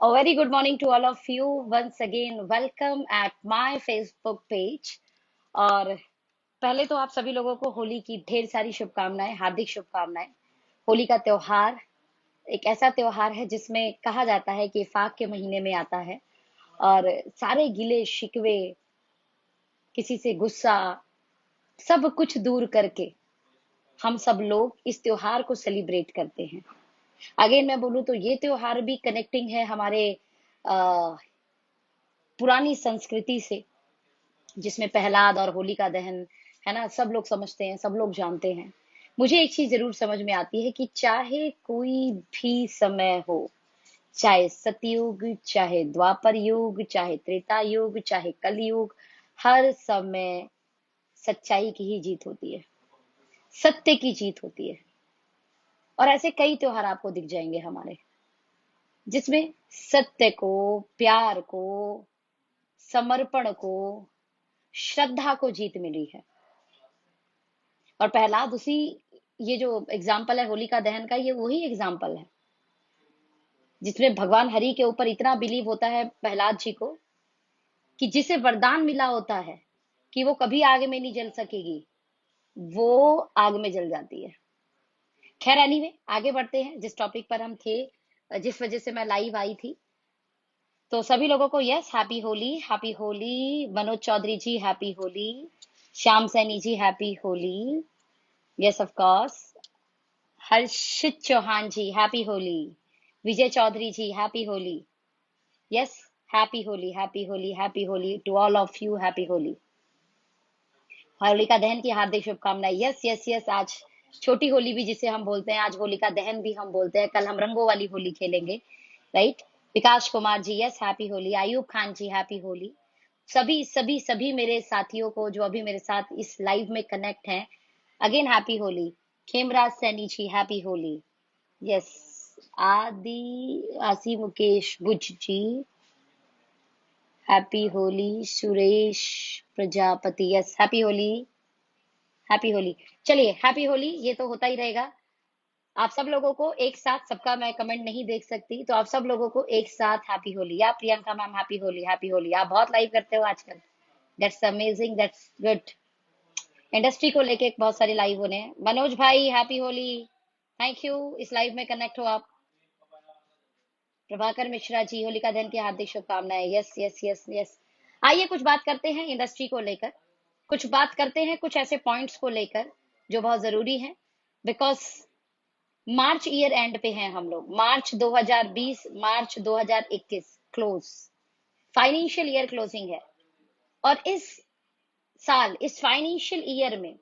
A very good morning to all of you. Once again, welcome at my Facebook page. और पहले तो आप सभी लोगों को होली की ढेर सारी शुभकामनाएं, हार्दिक शुभकामनाएं। होली का त्योहार एक ऐसा त्योहार है जिसमें कहा जाता है कि फाग के महीने में आता है और सारे गिले शिकवे, किसी से गुस्सा, सब कुछ दूर करके हम सब लोग इस त्योहार को सेलिब्रेट करते हैं। अगेन मैं बोलूं तो ये त्योहार भी कनेक्टिंग है हमारे पुरानी संस्कृति से, जिसमें प्रहलाद और होली का दहन है ना, सब लोग समझते हैं, सब लोग जानते हैं। मुझे एक चीज जरूर समझ में आती है कि चाहे कोई भी समय हो, चाहे सतयुग, चाहे द्वापर युग, चाहे त्रेता युग, चाहे कलयुग, हर समय सच्चाई की ही जीत होती है, सत्य की जीत होती है। और ऐसे कई त्योहार आपको दिख जाएंगे हमारे, जिसमें सत्य को, प्यार को, समर्पण को, श्रद्धा को जीत मिली है। और प्रहलाद उसी, ये जो एग्जाम्पल है होलिका दहन का, ये वही एग्जाम्पल है जिसमें भगवान हरि के ऊपर इतना बिलीव होता है प्रहलाद जी को कि जिसे वरदान मिला होता है कि वो कभी आग में नहीं जल सकेगी, वो आग में जल जाती है। खैर एनीवे, आगे बढ़ते हैं जिस टॉपिक पर हम थे, जिस वजह से मैं लाइव आई थी। तो सभी लोगों को yes, happy Holi, happy Holi. Manoj Chaudhary ji happy Holi, Shyam Saini ji happy Holi, yes of course. Harshit Chauhan ji happy Holi, Vijay Chaudhary ji happy Holi, yes, happy Holi, happy Holi, happy Holi to all of you, happy Holi. Holika Dahan की हार्दिक शुभकामनाएं, यस यस यस। आज छोटी होली भी जिसे हम बोलते हैं, आज होलिका दहन भी हम बोलते हैं। कल हम रंगों वाली होली खेलेंगे, राइट। विकास कुमार जी यस, हैप्पी होली। आयूब खान जी हैप्पी होली। सभी सभी सभी मेरे साथियों को जो अभी मेरे साथ इस लाइव में कनेक्ट हैं, again happy Holi. Khemraj Saini ji happy Holi, yes. Adi Mukesh Guj ji happy Holi. Suresh Prajapati yes, happy Holi, happy Holi. चलिए, हैप्पी होली, ये तो होता ही रहेगा। आप सब लोगों को एक साथ, सबका मैं कमेंट नहीं देख सकती, तो आप सब लोगों को एक साथ हैप्पी होली। या Priyanka ma'am happy Holi, happy Holi. आप बहुत लाइव करते हो आजकल, that's amazing, that's good. Industry को लेके बहुत सारे लाइव होने हैं। मनोज भाई हैप्पी होली, थैंक यू, इस लाइव में कनेक्ट हो आप। प्रभाकर मिश्रा जी, होलिका दहन की हार्दिक शुभकामनाएं, यस यस यस यस। आइए कुछ बात करते हैं इंडस्ट्री को लेकर, कुछ बात करते हैं कुछ ऐसे पॉइंट्स को लेकर जो बहुत जरूरी है। बिकॉज मार्च ईयर एंड पे हैं हम लोग, मार्च 2020, मार्च 2021 क्लोज, फाइनेंशियल ईयर क्लोजिंग है। और इस साल, इस फाइनेंशियल ईयर में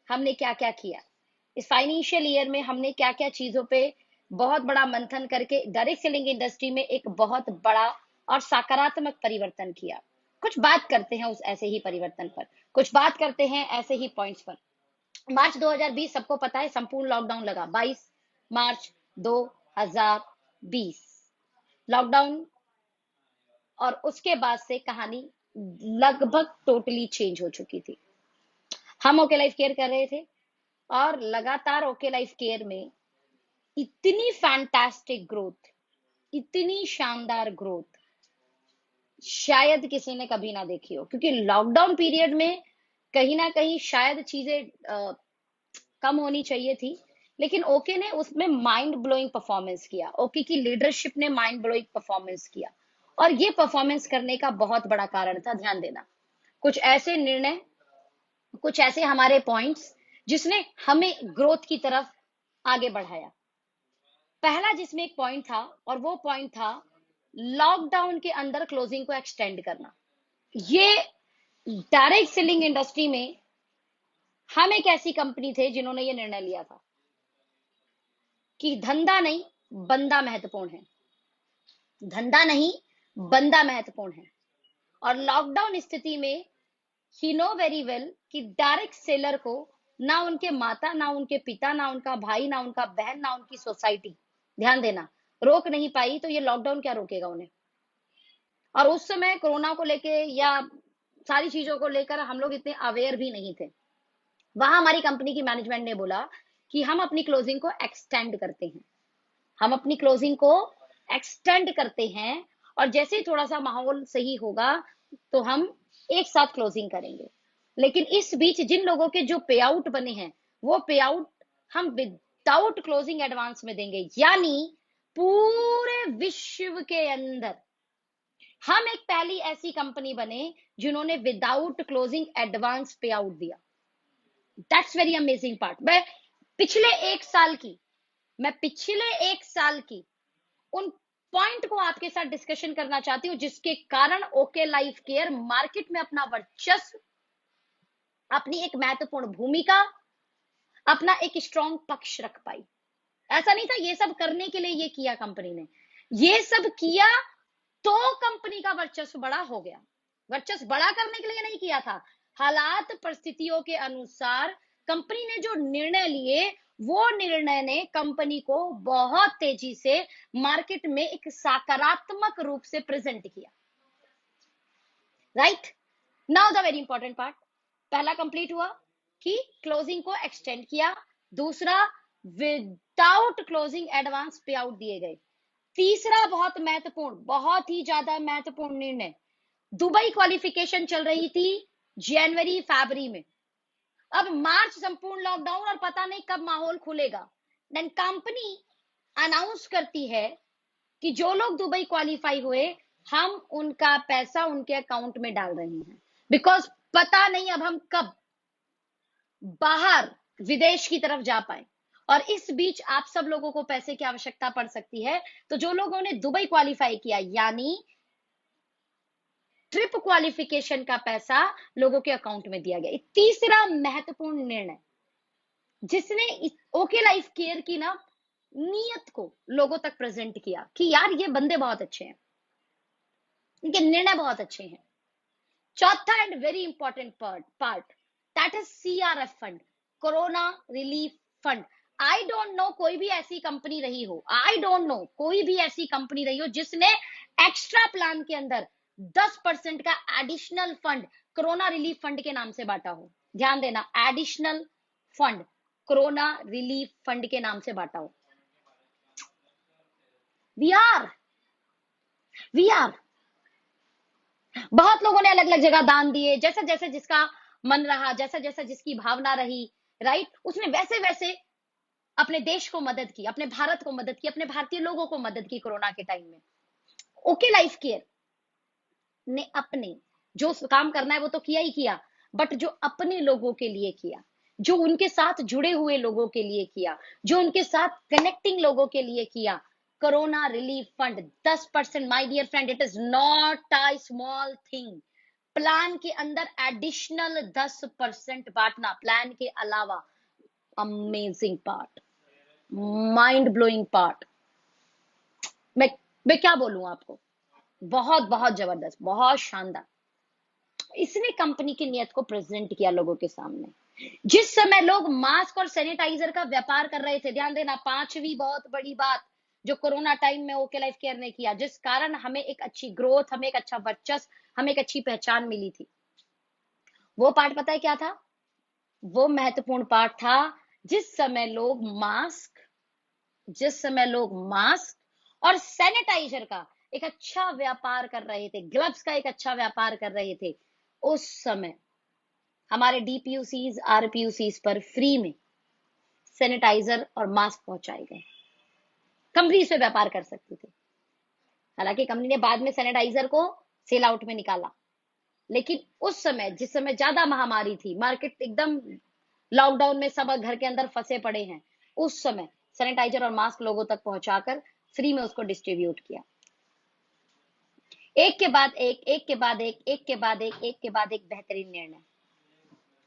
हमने क्या क्या किया, इस फाइनेंशियल ईयर में हमने क्या क्या चीजों पे बहुत बड़ा मंथन करके डायरेक्ट सेलिंग इंडस्ट्री में एक बहुत बड़ा और सकारात्मक परिवर्तन किया। कुछ बात करते हैं उस ऐसे ही परिवर्तन पर, कुछ बात करते हैं ऐसे ही पॉइंट्स पर। मार्च 2020 सबको पता है, संपूर्ण लॉकडाउन लगा 22 मार्च 2020, लॉकडाउन। और उसके बाद से कहानी लगभग टोटली चेंज हो चुकी थी। हम ओके लाइफ केयर कर रहे थे और लगातार ओके लाइफ केयर में इतनी फैंटास्टिक ग्रोथ, इतनी शानदार ग्रोथ शायद किसी ने कभी ना देखी हो। क्योंकि लॉकडाउन पीरियड में कहीं ना कहीं शायद चीजें कम होनी चाहिए थी, लेकिन ओके ने उसमें माइंड ब्लोइंग परफॉर्मेंस किया। ओके की लीडरशिप ने माइंड ब्लोइंग परफॉर्मेंस किया, और ये परफॉर्मेंस करने का बहुत बड़ा कारण था, ध्यान देना, कुछ ऐसे निर्णय, कुछ ऐसे हमारे पॉइंट्स जिसने हमें ग्रोथ की तरफ आगे बढ़ाया। पहला जिसमें एक पॉइंट था, और वो पॉइंट था लॉकडाउन के अंदर क्लोजिंग को एक्सटेंड करना। ये डायरेक्ट सेलिंग इंडस्ट्री में हम एक ऐसी कंपनी थे जिन्होंने ये निर्णय लिया था कि धंधा नहीं, बंदा महत्वपूर्ण है। धंधा नहीं, बंदा महत्वपूर्ण है। और लॉकडाउन स्थिति में ही नो वेरी वेल कि डायरेक्ट सेलर को ना उनके माता, ना उनके पिता, ना उनका भाई, ना उनका बहन, ना उनकी सोसाइटी, ध्यान देना, रोक नहीं पाई। तो ये लॉकडाउन क्या रोकेगा उन्हें। और उस समय कोरोना को लेके या सारी चीजों को लेकर हम लोग इतने अवेयर भी नहीं थे। वहां हमारी कंपनी की मैनेजमेंट ने बोला कि हम अपनी क्लोजिंग को एक्सटेंड करते हैं, हम अपनी क्लोजिंग को एक्सटेंड करते हैं, और जैसे ही थोड़ा सा माहौल सही होगा तो हम एक साथ क्लोजिंग करेंगे। लेकिन इस बीच जिन लोगों के जो पे आउट बने हैं, वो पे आउट हम विदाउट क्लोजिंग एडवांस में देंगे। यानी पूरे विश्व के अंदर हम एक पहली ऐसी कंपनी बने जिन्होंने विदाउट क्लोजिंग एडवांस पे आउट दिया। That's very amazing part. मैं पिछले एक साल की उन पॉइंट को आपके साथ डिस्कशन करना चाहती हूँ, जिसके कारण ओके लाइफ केयर मार्केट में अपना वर्चस्व, अपनी एक महत्वपूर्ण भूमिका, अपना एक स्ट्रॉन्ग पक्ष रख पाई। ऐसा नहीं था ये सब करने के लिए ये किया कंपनी ने, ये सब किया तो कंपनी का वर्चस्व बड़ा हो गया। वर्चस्व बड़ा करने के लिए नहीं किया था, हालात परिस्थितियों के अनुसार कंपनी ने जो निर्णय लिए, वो निर्णय ने कंपनी को बहुत तेजी से मार्केट में एक सकारात्मक रूप से प्रेजेंट किया। Right now the very important part, पहला कंप्लीट हुआ कि क्लोजिंग को एक्सटेंड किया, दूसरा विदाउट क्लोजिंग एडवांस पे आउट दिए गए, तीसरा बहुत महत्वपूर्ण, बहुत ही ज्यादा महत्वपूर्ण निर्णय, दुबई क्वालिफिकेशन चल रही थी जनवरी फरवरी में, अब मार्च संपूर्ण लॉकडाउन और पता नहीं कब माहौल खुलेगा। देन कंपनी अनाउंस करती है कि जो लोग दुबई क्वालिफाई हुए, हम उनका पैसा उनके अकाउंट में डाल रहे हैं, बिकॉज पता नहीं अब हम कब बाहर विदेश की तरफ जा पाए, और इस बीच आप सब लोगों को पैसे की आवश्यकता पड़ सकती है। तो जो लोगों ने दुबई क्वालिफाई किया, यानी ट्रिप क्वालिफिकेशन का पैसा लोगों के अकाउंट में दिया गया। तीसरा महत्वपूर्ण निर्णय जिसने ओके लाइफ केयर की ना नीयत को लोगों तक प्रेजेंट किया कि यार ये बंदे बहुत अच्छे हैं, इनके निर्णय बहुत अच्छे हैं। चौथा and very important part that is CRF fund, corona relief fund. I don't know कोई भी ऐसी कंपनी रही हो, आई डोंट नो कोई भी ऐसी कंपनी रही हो जिसने एक्स्ट्रा प्लान के अंदर 10% का additional fund corona relief fund के नाम से बांटा हो। ध्यान देना, additional fund corona relief fund के नाम से बांटा हो। वी आर बहुत लोगों ने अलग अलग जगह दान दिए, जैसे जैसे जिसका मन रहा, जैसा जैसा जिसकी भावना रही, राइट, उसने वैसे वैसे अपने देश को मदद की, अपने भारत को मदद की, अपने भारतीय लोगों को मदद की कोरोना के टाइम में। ओके लाइफ केयर ने अपने जो काम करना है वो तो किया ही किया, बट जो अपने लोगों के लिए किया, जो उनके साथ जुड़े हुए लोगों के लिए किया, जो उनके साथ कनेक्टिंग लोगों के लिए किया, corona relief fund 10%, my dear friend, it is not a small thing. Plan के अंदर एडिशनल 10% बांटना, प्लान के अलावा, amazing part, mind blowing part. मैं मैं क्या बोलूं आपको, बहुत बहुत जबरदस्त, बहुत शानदार। इसने कंपनी की नीयत को प्रेजेंट किया लोगों के सामने। जिस समय लोग मास्क और सैनिटाइजर का व्यापार कर रहे थे, ध्यान देना, पांचवी बहुत बड़ी बात जो कोरोना टाइम में ओके लाइफ केयर ने किया, जिस कारण हमें एक अच्छी ग्रोथ, हमें एक अच्छा वर्चस्व, हमें एक अच्छी पहचान मिली थी, वो पार्ट पता है क्या था? वो महत्वपूर्ण पार्ट था जिस समय लोग मास्क और सैनिटाइजर का एक अच्छा व्यापार कर रहे थे, ग्लव्स का एक अच्छा व्यापार कर रहे थे, उस समय हमारे DPUCs RPUCs पर फ्री में सैनिटाइजर और मास्क पहुंचाए गए। कंपनी इस पे व्यापार कर सकती थी, हालांकि कंपनी ने बाद में सैनिटाइजर को सेल आउट में निकाला, लेकिन उस समय, जिस समय ज्यादा महामारी थी, मार्केट एकदम लॉकडाउन में, सब घर के अंदर फंसे पड़े हैं, उस समय सैनिटाइजर और मास्क लोगों तक पहुंचाकर फ्री में उसको डिस्ट्रीब्यूट किया। एक के बाद एक, एक के बाद एक, एक के बाद एक, एक के बाद एक बेहतरीन निर्णय,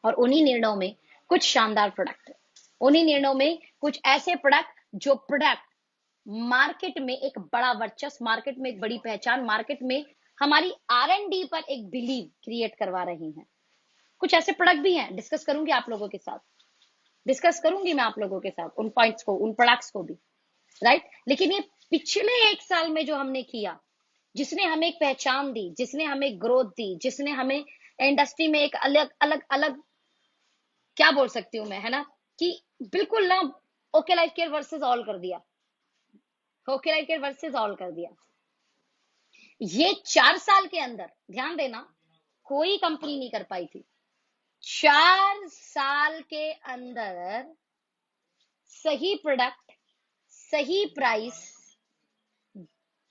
और उन्हीं निर्णयों में कुछ शानदार प्रोडक्ट, उन्हीं निर्णयों में कुछ ऐसे प्रोडक्ट मार्केट में एक बड़ा वर्चस्व, मार्केट में एक बड़ी पहचान, मार्केट में हमारी R&D पर एक बिलीव क्रिएट करवा रही हैं। कुछ ऐसे प्रोडक्ट भी हैं, डिस्कस करूंगी आप लोगों के साथ, डिस्कस करूंगी मैं आप लोगों के साथ उन पॉइंट्स को, उन प्रोडक्ट्स को भी, राइट। लेकिन ये पिछले एक साल में जो हमने किया, जिसने हमें एक पहचान दी, जिसने हमें ग्रोथ दी, जिसने हमें इंडस्ट्री में एक अलग अलग अलग, क्या बोल सकती हूँ मैं, है ना, कि बिल्कुल ना okay Life care versus all कर दिया। होके के वर्ड से सॉल्व कर दिया। ये 4 साल के अंदर, ध्यान देना, कोई कंपनी नहीं कर पाई थी। 4 साल के अंदर सही प्रोडक्ट, सही price,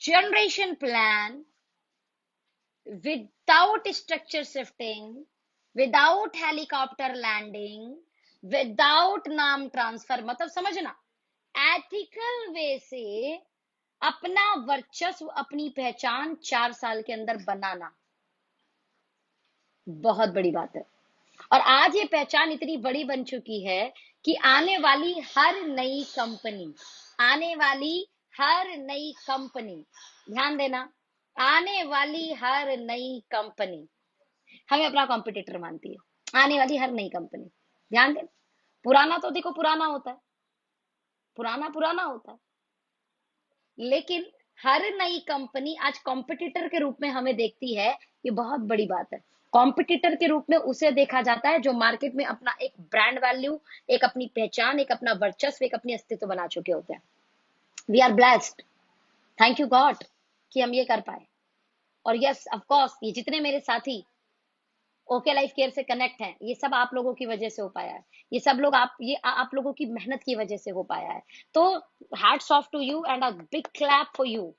generation plan, without structure shifting, without helicopter landing, without नाम ट्रांसफर, मतलब समझना, एथिकल वे से अपना वर्चस्व, अपनी पहचान 4 साल के अंदर बनाना बहुत बड़ी बात है। और आज ये पहचान इतनी बड़ी बन चुकी है कि आने वाली हर नई कंपनी, आने वाली हर नई कंपनी, ध्यान देना, आने वाली हर नई कंपनी हमें अपना कॉम्पिटिटर मानती है। आने वाली हर नई कंपनी, ध्यान देना, पुराना तो देखो पुराना होता है, पुराना पुराना होता है, लेकिन हर नई कंपनी आज कॉम्पिटिटर के रूप में हमें देखती है। ये बहुत बड़ी बात है। कॉम्पिटिटर के रूप में उसे देखा जाता है जो मार्केट में अपना एक ब्रांड वैल्यू, एक अपनी पहचान, एक अपना वर्चस्व, एक अपनी अस्तित्व बना चुके होते हैं। We are blessed, thank you God कि हम ये कर पाए। और यस ऑफ कोर्स, ये जितने मेरे साथी ओके लाइफ केयर से कनेक्ट हैं, ये सब आप लोगों की वजह से हो पाया है। ये सब लोग आप लोगों की मेहनत की वजह से हो पाया है। तो hats off to you and a big clap for you.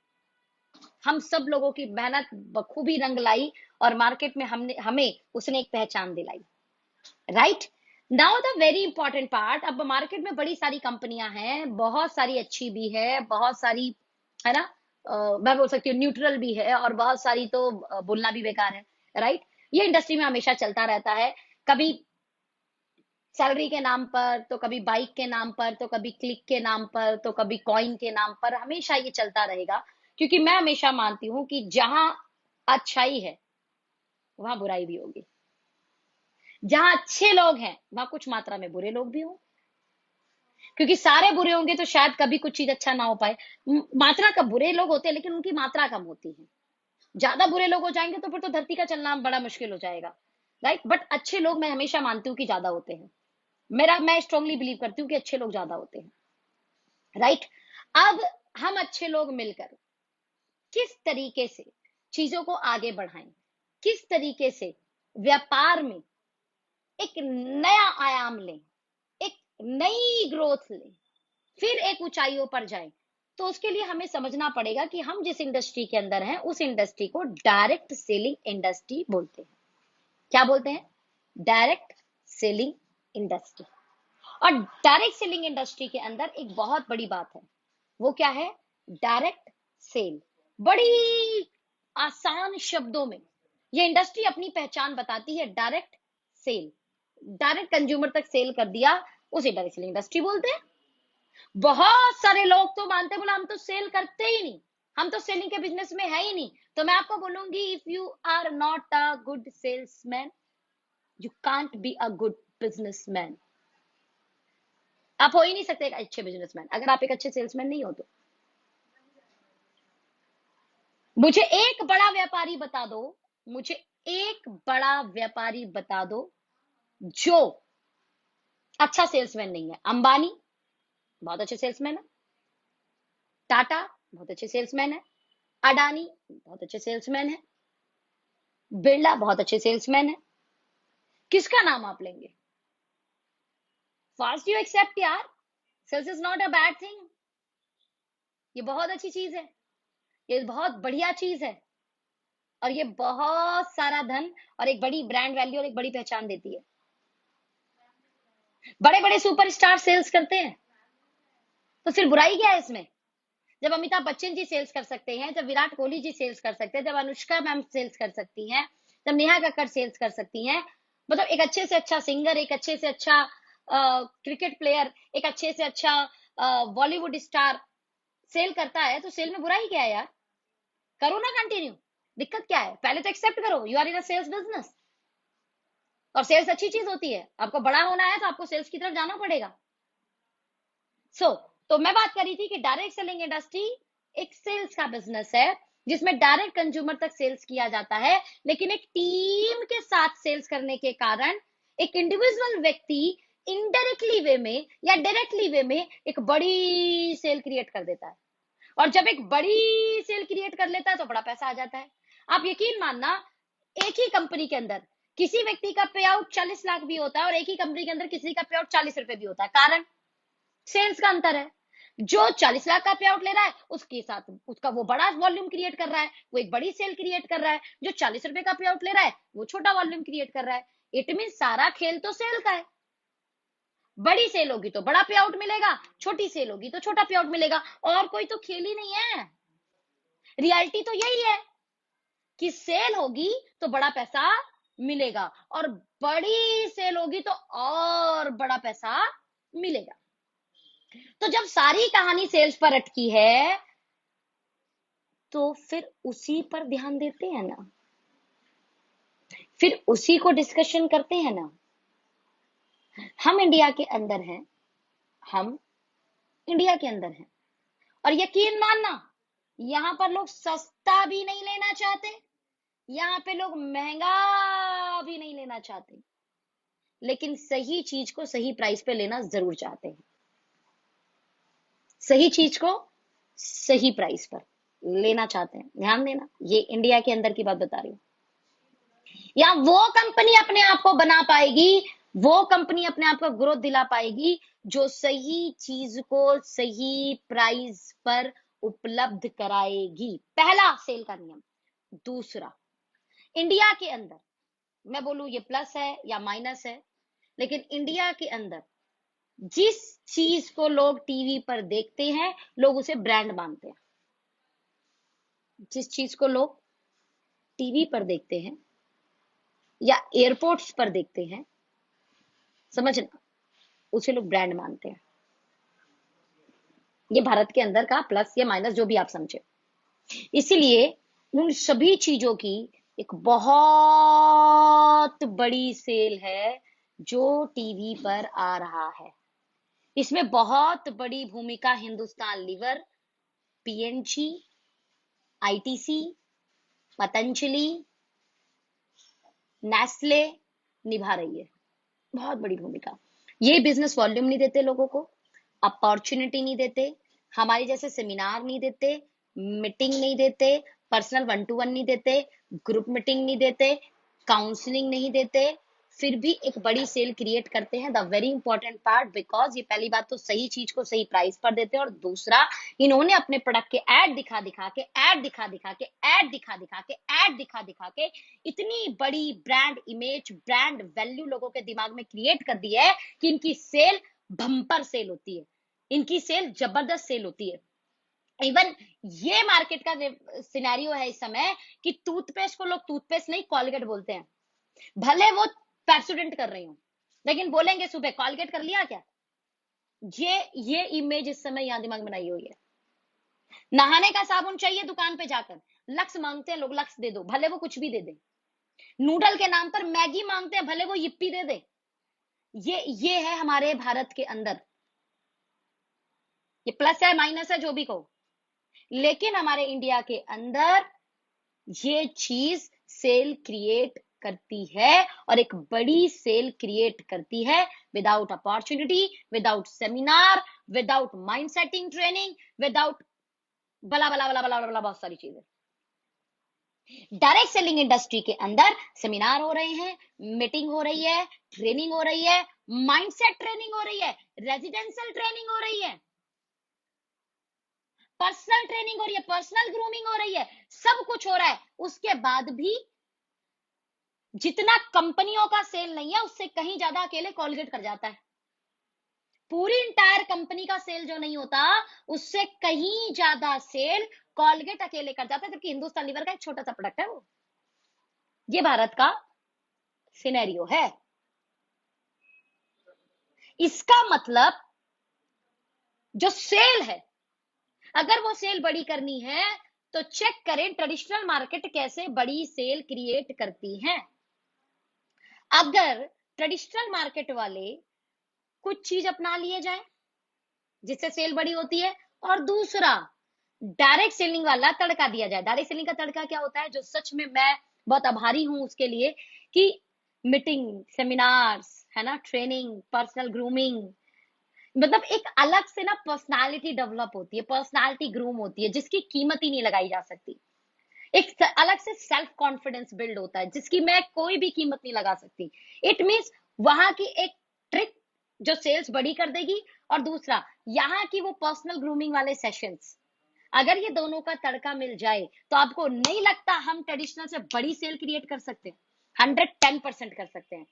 हम सब लोगों की मेहनत बखूबी रंग लाई और मार्केट में हमें उसने एक पहचान दिलाई। Right now the very important part, अब मार्केट में बड़ी सारी कंपनियां हैं, बहुत सारी अच्छी भी है, बहुत सारी, है ना, मैं बोल सकती हूँ न्यूट्रल भी है, और बहुत सारी तो बोलना भी बेकार है। राइट ये इंडस्ट्री में हमेशा चलता रहता है, कभी सैलरी के नाम पर, तो कभी बाइक के नाम पर, तो कभी क्लिक के नाम पर, तो कभी कॉइन के नाम पर, हमेशा ये चलता रहेगा। क्योंकि मैं हमेशा मानती हूं कि जहां अच्छाई है वहां बुराई भी होगी, जहां अच्छे लोग हैं वहां कुछ मात्रा में बुरे लोग भी हों। क्योंकि सारे बुरे होंगे तो शायद कभी कुछ चीज अच्छा ना हो पाए। मात्रा का बुरे लोग होते हैं लेकिन उनकी मात्रा कम होती है। ज्यादा बुरे लोग हो जाएंगे तो फिर तो धरती का चलना बड़ा मुश्किल हो जाएगा। राइट बट अच्छे लोग मैं हमेशा मानती हूँ कि ज्यादा होते हैं। मैं स्ट्रांगली बिलीव करती हूँ कि अच्छे लोग ज्यादा होते हैं। राइट अब हम अच्छे लोग मिलकर किस तरीके से चीजों को आगे बढ़ाएं, किस तरीके से व्यापार में एक नया आयाम लें, एक नई ग्रोथ लें, फिर एक ऊंचाइयों पर जाएं, तो उसके लिए हमें समझना पड़ेगा कि हम जिस इंडस्ट्री के अंदर हैं उस इंडस्ट्री को डायरेक्ट सेलिंग इंडस्ट्री बोलते हैं। क्या बोलते हैं? Direct selling industry. और डायरेक्ट सेलिंग इंडस्ट्री के अंदर एक बहुत बड़ी बात है, वो क्या है? Direct sale. बड़ी आसान शब्दों में ये इंडस्ट्री अपनी पहचान बताती है, डायरेक्ट सेल। डायरेक्ट कंज्यूमर तक सेल कर दिया, उसे डायरेक्ट सेलिंग इंडस्ट्री बोलते हैं। बहुत सारे लोग तो मानते, बोला हम तो सेल करते ही नहीं, हम तो सेलिंग के बिजनेस में है ही नहीं। तो मैं आपको बोलूंगी, if you are not a good salesman, you can't be a good businessman. आप हो ही नहीं सकते एक अच्छे बिजनेसमैन अगर आप एक अच्छे सेल्समैन नहीं हो तो। मुझे एक बड़ा व्यापारी बता दो, मुझे एक बड़ा व्यापारी बता दो जो अच्छा सेल्समैन नहीं है। अंबानी बहुत अच्छे सेल्समैन है, टाटा बहुत अच्छे सेल्समैन है, अडानी बहुत अच्छे सेल्समैन है, बिरला बहुत अच्छे सेल्समैन है। किसका नाम आप लेंगे? फर्स्ट यू एक्सेप्ट यार, sales is not a bad thing. ये बहुत अच्छी चीज है, ये बहुत बढ़िया चीज है, और ये बहुत सारा धन और एक बड़ी ब्रांड वैल्यू और एक बड़ी पहचान देती है। बड़े बड़े सुपरस्टार सेल्स करते हैं, तो फिर बुराई क्या है इसमें? जब अमिताभ बच्चन जी सेल्स कर सकते हैं, जब विराट कोहली जी सेल्स कर सकते हैं, जब अनुष्का मैम सेल्स कर सकती हैं, जब नेहा कक्कड़ सेल्स कर सकती हैं, मतलब एक अच्छे से अच्छा सिंगर, एक अच्छे से अच्छा क्रिकेट प्लेयर, एक अच्छे से अच्छा बॉलीवुड स्टार सेल करता है, तो सेल में बुराई क्या है यार? करो ना कंटिन्यू, दिक्कत क्या है? पहले तो एक्सेप्ट करो you are in a sales business, और सेल्स अच्छी चीज होती है। आपको बड़ा होना है तो आपको सेल्स की तरफ जाना पड़ेगा। तो मैं बात कर रही थी कि डायरेक्ट सेलिंग इंडस्ट्री एक सेल्स का बिजनेस है, जिसमें डायरेक्ट कंज्यूमर तक सेल्स किया जाता है, लेकिन एक टीम के साथ सेल्स करने के कारण एक इंडिविजुअल व्यक्ति इनडायरेक्टली वे में या डायरेक्टली वे में एक बड़ी सेल क्रिएट कर देता है। और जब एक बड़ी सेल क्रिएट कर लेता है तो बड़ा पैसा आ जाता है। आप यकीन मानना, एक ही कंपनी के अंदर किसी व्यक्ति का पे आउट 40 लाख भी होता है और एक ही कंपनी के अंदर किसी का पे आउट 40 रुपए भी होता है। कारण सेल्स का अंतर है। जो 40 लाख का पे आउट ले रहा है उसके साथ उसका वो बड़ा वॉल्यूम क्रिएट कर रहा है, वो एक बड़ी सेल क्रिएट कर रहा है। जो 40 रुपए का पे आउट ले रहा है वो छोटा वॉल्यूम क्रिएट कर रहा है। इट मीन सारा खेल तो सेल का है। बड़ी सेल होगी तो बड़ा पे आउट मिलेगा, छोटी सेल होगी तो छोटा पे आउट मिलेगा, और कोई तो खेल ही नहीं है। रियलिटी तो यही है कि सेल होगी तो बड़ा पैसा मिलेगा और बड़ी सेल होगी तो और बड़ा पैसा मिलेगा। तो जब सारी कहानी सेल्स पर अटकी है तो फिर उसी पर ध्यान देते हैं ना, फिर उसी को डिस्कशन करते हैं ना। हम इंडिया के अंदर हैं, हम इंडिया के अंदर हैं, और यकीन मानना यहाँ पर लोग सस्ता भी नहीं लेना चाहते, यहाँ पे लोग महंगा भी नहीं लेना चाहते, लेकिन सही चीज को सही प्राइस पे लेना जरूर चाहते हैं। सही चीज को सही प्राइस पर लेना चाहते हैं। ध्यान देना, ये इंडिया के अंदर की बात बता रही हूँ। या वो कंपनी अपने आप को बना पाएगी, वो कंपनी अपने आप को ग्रोथ दिला पाएगी जो सही चीज को सही प्राइस पर उपलब्ध कराएगी। पहला सेल का नियम। दूसरा, इंडिया के अंदर, मैं बोलूं ये प्लस है या माइनस है, लेकिन इंडिया के अंदर जिस चीज को लोग टीवी पर देखते हैं लोग उसे ब्रांड मानते हैं। जिस चीज को लोग टीवी पर देखते हैं या एयरपोर्ट्स पर देखते हैं, समझना, उसे लोग ब्रांड मानते हैं। ये भारत के अंदर का प्लस या माइनस जो भी आप समझे। इसीलिए उन सभी चीजों की एक बहुत बड़ी सेल है जो टीवी पर आ रहा है। इसमें बहुत बड़ी भूमिका Hindustan Lever, PNG, ITC, Patanjali, Nestle निभा रही है। बहुत बड़ी भूमिका। ये बिजनेस वॉल्यूम नहीं देते लोगों को, अपॉर्चुनिटी नहीं देते, हमारे जैसे सेमिनार नहीं देते, मीटिंग नहीं देते, पर्सनल 1-to-1 नहीं देते, ग्रुप मीटिंग नहीं देते, काउंसलिंग नहीं देते, फिर भी एक बड़ी सेल क्रिएट करते हैं। The very important part, because ये पहली बात तो सही चीज को सही प्राइस पर देते हैं, और दूसरा इन्होंने अपने प्रोडक्ट के ऐड दिखा दिखा के, ऐड दिखा दिखा के, ऐड दिखा दिखा के, ऐड दिखा दिखा के इतनी बड़ी ब्रांड इमेज, ब्रांड वैल्यू लोगों के दिमाग में क्रिएट कर दी है कि इनकी सेल बम्पर सेल होती है, इनकी सेल जबरदस्त सेल होती है। इवन ये मार्केट का सिनेरियो है इस समय कि टूथपेस्ट को लोग टूथपेस्ट नहीं कॉलगेट बोलते हैं। भले वो पेप्सोडेंट कर रही हूं, लेकिन बोलेंगे सुबह कॉलगेट कर लिया क्या। ये इमेज इस समय यहां दिमाग में बनाई हुई है। नहाने का साबुन चाहिए दुकान पे जाकर, लक्स मांगते हैं लोग, लक्स दे दो, भले वो कुछ भी दे दे। नूडल के नाम पर मैगी मांगते हैं, भले वो यिप्पी दे दे। ये है हमारे भारत के अंदर। ये प्लस है माइनस है जो भी कहो, लेकिन हमारे इंडिया के अंदर ये चीज सेल क्रिएट करती है, और एक बड़ी सेल क्रिएट करती है without opportunity, without seminar, without mind setting training, without बला बला बला बला बला बहुत सारी चीजें। डायरेक्ट सेलिंग इंडस्ट्री के अंदर सेमिनार हो रहे हैं, मीटिंग हो रही है, ट्रेनिंग हो रही है, माइंडसेट ट्रेनिंग हो रही है, रेजिडेंशियल ट्रेनिंग हो रही है, पर्सनल ट्रेनिंग हो रही है, पर्सनल ग्रूमिंग हो रही है, सब कुछ हो रहा है। उसके बाद भी जितना कंपनियों का सेल नहीं है उससे कहीं ज्यादा अकेले कॉलगेट कर जाता है। पूरी इंटायर कंपनी का सेल जो नहीं होता उससे कहीं ज्यादा सेल कॉलगेट अकेले कर जाता है, जबकि हिंदुस्तान लीवर का एक छोटा सा प्रोडक्ट है वो। ये भारत का सिनेरियो है। इसका मतलब जो सेल है, अगर वो सेल बड़ी करनी है तो चेक करें ट्रेडिशनल मार्केट कैसे बड़ी सेल क्रिएट करती है। अगर ट्रेडिशनल मार्केट वाले कुछ चीज अपना लिए जाए जिससे सेल बड़ी होती है, और दूसरा डायरेक्ट सेलिंग वाला तड़का दिया जाए। डायरेक्ट सेलिंग का तड़का क्या होता है, जो सच में मैं बहुत आभारी हूं उसके लिए, कि मीटिंग, सेमिनार्स है ना, ट्रेनिंग, पर्सनल ग्रूमिंग, मतलब एक अलग से ना पर्सनालिटी डेवलप होती है, पर्सनालिटी ग्रूम होती है, जिसकी कीमत ही नहीं लगाई जा सकती। अलग से सेल्फ कॉन्फिडेंस बिल्ड होता है, जिसकी मैं कोई भी कीमत नहीं लगा सकती। इट मीन्स वहां की एक ट्रिक जो सेल्स बड़ी कर देगी, और दूसरा यहाँ की वो पर्सनल ग्रूमिंग वाले सेशंस, अगर ये दोनों का तड़का मिल जाए तो आपको नहीं लगता हम ट्रेडिशनल से बड़ी सेल क्रिएट कर सकते हैं? 110% कर सकते हैं,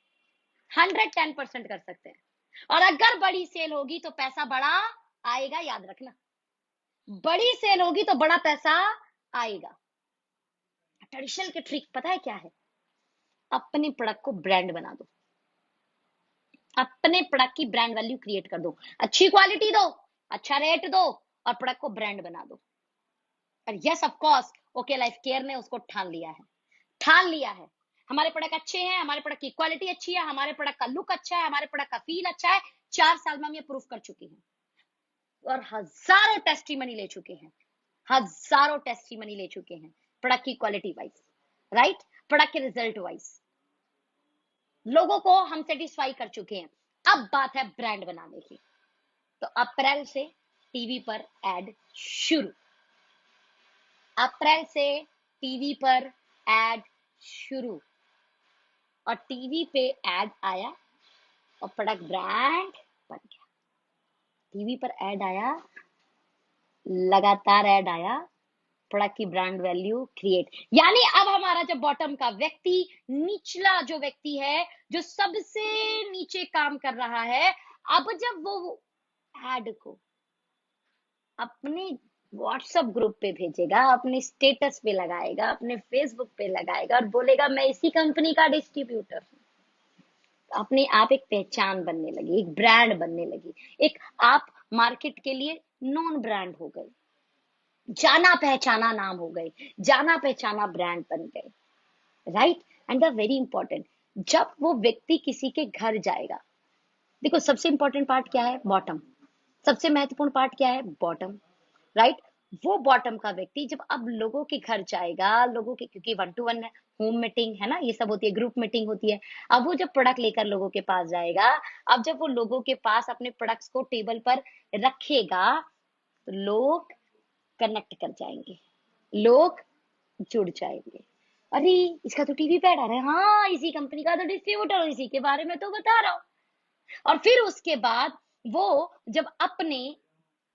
110% कर सकते हैं। और अगर बड़ी सेल होगी तो पैसा बड़ा आएगा, याद रखना। बड़ी सेल होगी तो बड़ा पैसा आएगा। ट्रेडिशनल के ट्रिक पता है क्या है? अपने प्रोडक्ट को ब्रांड बना दो, अपने प्रोडक्ट की ब्रांड वैल्यू क्रिएट कर दो, अच्छी क्वालिटी दो, अच्छा रेट दो, और प्रोडक्ट को ब्रांड बना दो। और yes of course okay Life care ने उसको ठान लिया है, ठान लिया है। हमारे प्रोडक्ट अच्छे हैं, हमारे प्रोडक्ट की क्वालिटी अच्छी है, हमारे प्रोडक्ट का लुक अच्छा है, हमारे प्रोडक्ट का फील अच्छा है। 4 साल में हम ये प्रूफ कर चुके हैं, और हजारों टेस्टिमनी ले चुके हैं, हजारों टेस्टिमनी ले चुके हैं प्रोडक्ट की क्वालिटी वाइज, राइट, प्रोडक्ट के रिजल्ट वाइज। लोगों को हम सेटिस्फाई कर चुके हैं। अब बात है ब्रांड बनाने की। तो अप्रैल से टीवी पर एड शुरू, अप्रैल से टीवी पर एड शुरू, और टीवी पे एड आया और प्रोडक्ट ब्रांड बन गया। टीवी पर एड आया, लगातार ऐड आया, प्रोडक्ट की ब्रांड वैल्यू क्रिएट। यानी अब हमारा जब बॉटम का व्यक्ति, निचला जो व्यक्ति है, जो सबसे नीचे काम कर रहा है, अब जब वो एड को अपने व्हाट्सएप ग्रुप पे भेजेगा, अपने स्टेटस पे लगाएगा, अपने फेसबुक पे लगाएगा और बोलेगा मैं इसी कंपनी का डिस्ट्रीब्यूटर हूँ, अपने आप एक पहचान बनने लगी, एक ब्रांड बनने लगी। एक आप मार्केट के लिए नॉन ब्रांड हो गए, जाना पहचाना नाम हो गए, जाना पहचाना ब्रांड बन गए, right. And the very important, जब वो व्यक्ति किसी के घर जाएगा, देखो सबसे इंपॉर्टेंट पार्ट क्या है? बॉटम। सबसे महत्वपूर्ण पार्ट क्या है? Bottom, right. वो बॉटम का व्यक्ति जब अब लोगों के घर जाएगा, लोगों के, क्योंकि 1 to 1 है, होम मीटिंग है ना, ये सब होती है, ग्रुप मीटिंग होती है। अब वो जब प्रोडक्ट लेकर लोगों के पास जाएगा, अब जब वो लोगों के पास अपने प्रोडक्ट्स को टेबल पर रखेगा, तो लोग कनेक्ट कर जाएंगे, लोग जुड़ जाएंगे। अरे इसका तो टीवी पे ऐड आ रहा है, हाँ इसी कंपनी का तो डिस्ट्रीब्यूटर, इसी के बारे में तो बता रहा हूँ। और फिर उसके बाद वो जब अपने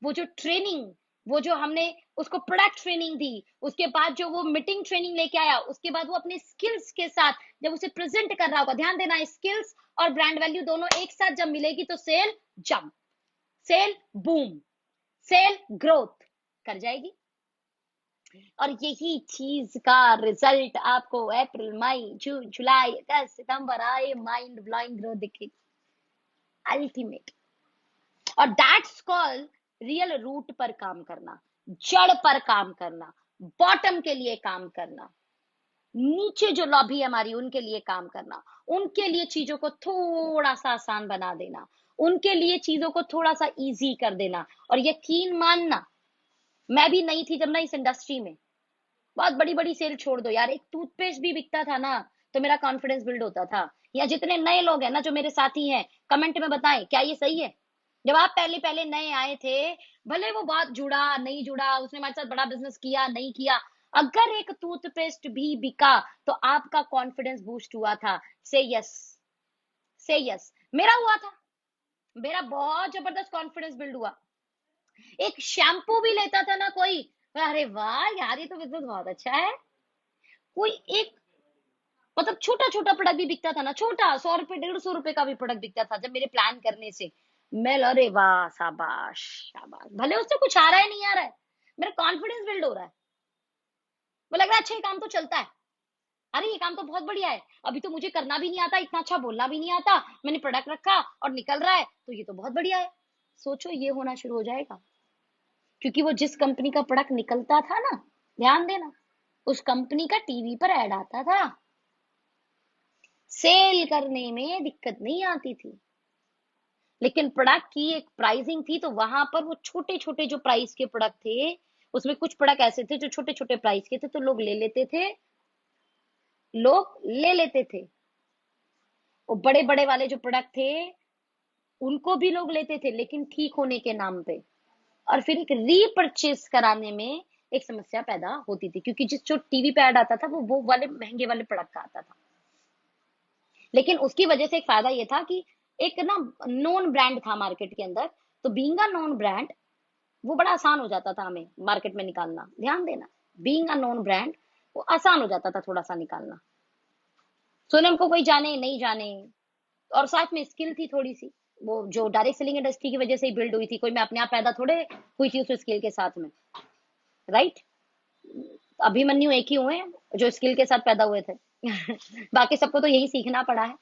वो जो ट्रेनिंग, वो जो हमने उसको प्रोडक्ट ट्रेनिंग दी, उसके बाद जो वो मीटिंग ट्रेनिंग लेके आया, उसके बाद वो अपने स्किल्स के साथ जब उसे प्रेजेंट कर रहा होगा, ध्यान देना, स्किल्स और ब्रांड वैल्यू दोनों एक साथ जब मिलेगी तो sale jump, sale boom, sale growth कर जाएगी। और यही चीज का रिजल्ट आपको अप्रैल, मई, जून, जुलाई, अगस्त, सितंबर आए, माइंड ब्लोइंग ग्रोथ दिखेगी, अल्टीमेट। और दैट्स कॉल रियल रूट पर काम करना, जड़ पर काम करना, बॉटम के लिए काम करना, नीचे जो लॉबी है हमारी उनके लिए काम करना, उनके लिए चीजों को थोड़ा सा आसान बना देना, उनके लिए चीजों को थोड़ा सा इजी कर देना। और यकीन मानना, मैं भी नहीं थी जब ना इस इंडस्ट्री में, बहुत बड़ी बड़ी सेल छोड़ दो यार, एक टूथपेस्ट भी बिकता था ना तो मेरा कॉन्फिडेंस बिल्ड होता था। या जितने नए लोग हैं ना जो मेरे साथी हैं, कमेंट में बताएं क्या ये सही है? जब आप पहले पहले नए आए थे, भले वो बात जुड़ा नहीं जुड़ा, उसने हमारे साथ बड़ा बिजनेस किया नहीं किया, अगर एक टूथपेस्ट भी बिका तो आपका कॉन्फिडेंस बूस्ट हुआ था। से यस, से यस, मेरा हुआ था, मेरा बहुत जबरदस्त कॉन्फिडेंस बिल्ड हुआ। एक शैम्पू भी लेता था ना कोई, अरे वाह यार ये तो बिजनेस बहुत अच्छा है। कोई एक, मतलब छोटा छोटा प्रोडक्ट भी बिकता था ना, छोटा 100 रुपए 150 रुपए का भी प्रोडक्ट बिकता था जब मेरे प्लान करने से, मैं अरे वाह शाबाश शाबाश, भले उससे कुछ आ रहा है नहीं आ रहा है, मेरा कॉन्फिडेंस बिल्ड हो रहा है, वो लग रहा है अच्छा ये काम तो चलता है, अरे ये काम तो बहुत बढ़िया है, अभी तो मुझे करना भी नहीं आता, इतना अच्छा बोलना भी नहीं आता, मैंने प्रोडक्ट रखा और निकल रहा है, तो ये तो बहुत बढ़िया है। सोचो ये होना शुरू हो जाएगा, क्योंकि वो जिस कंपनी का प्रोडक्ट निकलता था ना, ध्यान देना, उस कंपनी का टीवी पर ऐड आता था, सेल करने में दिक्कत नहीं आती थी, लेकिन प्रोडक्ट की एक प्राइसिंग थी, तो वहां पर वो छोटे छोटे जो प्राइस के प्रोडक्ट थे, उसमें कुछ प्रोडक्ट ऐसे थे जो छोटे छोटे प्राइस के थे, तो लोग ले लेते थे, लोग ले लेते थे। वो बड़े बड़े वाले जो प्रोडक्ट थे, उनको भी लोग लेते थे लेकिन ठीक होने के नाम पे, और फिर एक रीपर्चेज कराने में एक समस्या पैदा होती थी, क्योंकि जिस जो टीवी पे ऐड आता था वो वाले महंगे वाले प्रोडक्ट का आता था। लेकिन उसकी वजह से एक फायदा ये था कि एक ना नोन ब्रांड था मार्केट के अंदर, तो बीइंग अ नोन ब्रांड वो बड़ा आसान हो जाता था हमें मार्केट में निकालना। ध्यान देना, बीइंग अ नोन ब्रांड वो आसान हो जाता था थोड़ा सा निकालना। सोनम को कोई जाने नहीं जाने, और साथ में स्किल थी थोड़ी सी, वो जो डायरेक्ट सेलिंग इंडस्ट्री की वजह से ही बिल्ड हुई थी, कोई मैं अपने आप पैदा थोड़े हुई थी उस स्किल के साथ में, राइट। अभिमन्यु एक ही हुए हैं जो स्किल के साथ पैदा हुए थे। बाकी सबको तो यही सीखना पड़ा है।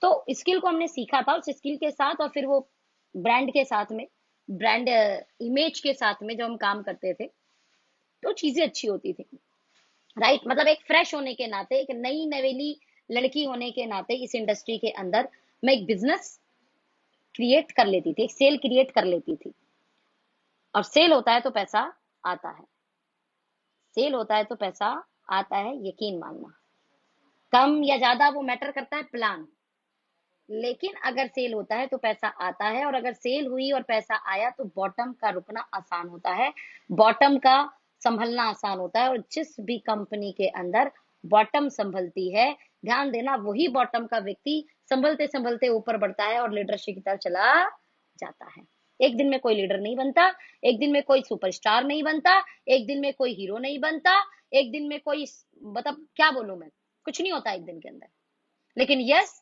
तो स्किल को हमने सीखा था, उस स्किल के साथ और फिर वो ब्रांड के साथ में, ब्रांड इमेज के साथ में जब हम काम करते थे तो चीजें अच्छी होती थी, राइट। मतलब एक फ्रेश होने के नाते, एक नई नवेली लड़की होने के नाते इस इंडस्ट्री के अंदर मैं एक बिजनेस क्रिएट कर लेती थी, एक सेल क्रिएट कर लेती थी। और सेल होता है तो पैसा आता है, सेल होता है तो पैसा आता है, यकीन मानना। कम या ज्यादा वो मैटर करता है प्लान, लेकिन अगर सेल होता है तो पैसा आता है। और अगर सेल हुई और पैसा आया तो बॉटम का रुकना आसान होता है, बॉटम का संभलना आसान होता है। और जिस भी कंपनी के अंदर बॉटम संभलती है, ध्यान देना, वही बॉटम का व्यक्ति संभलते संभलते ऊपर बढ़ता है और लीडरशिप की तरफ चला जाता है। एक दिन में कोई लीडर नहीं बनता, एक दिन में कोई सुपरस्टार नहीं बनता, एक दिन में कोई हीरो नहीं बनता, एक दिन में कोई, मतलब क्या बोलूं मैं, कुछ नहीं होता एक दिन के अंदर। लेकिन यस,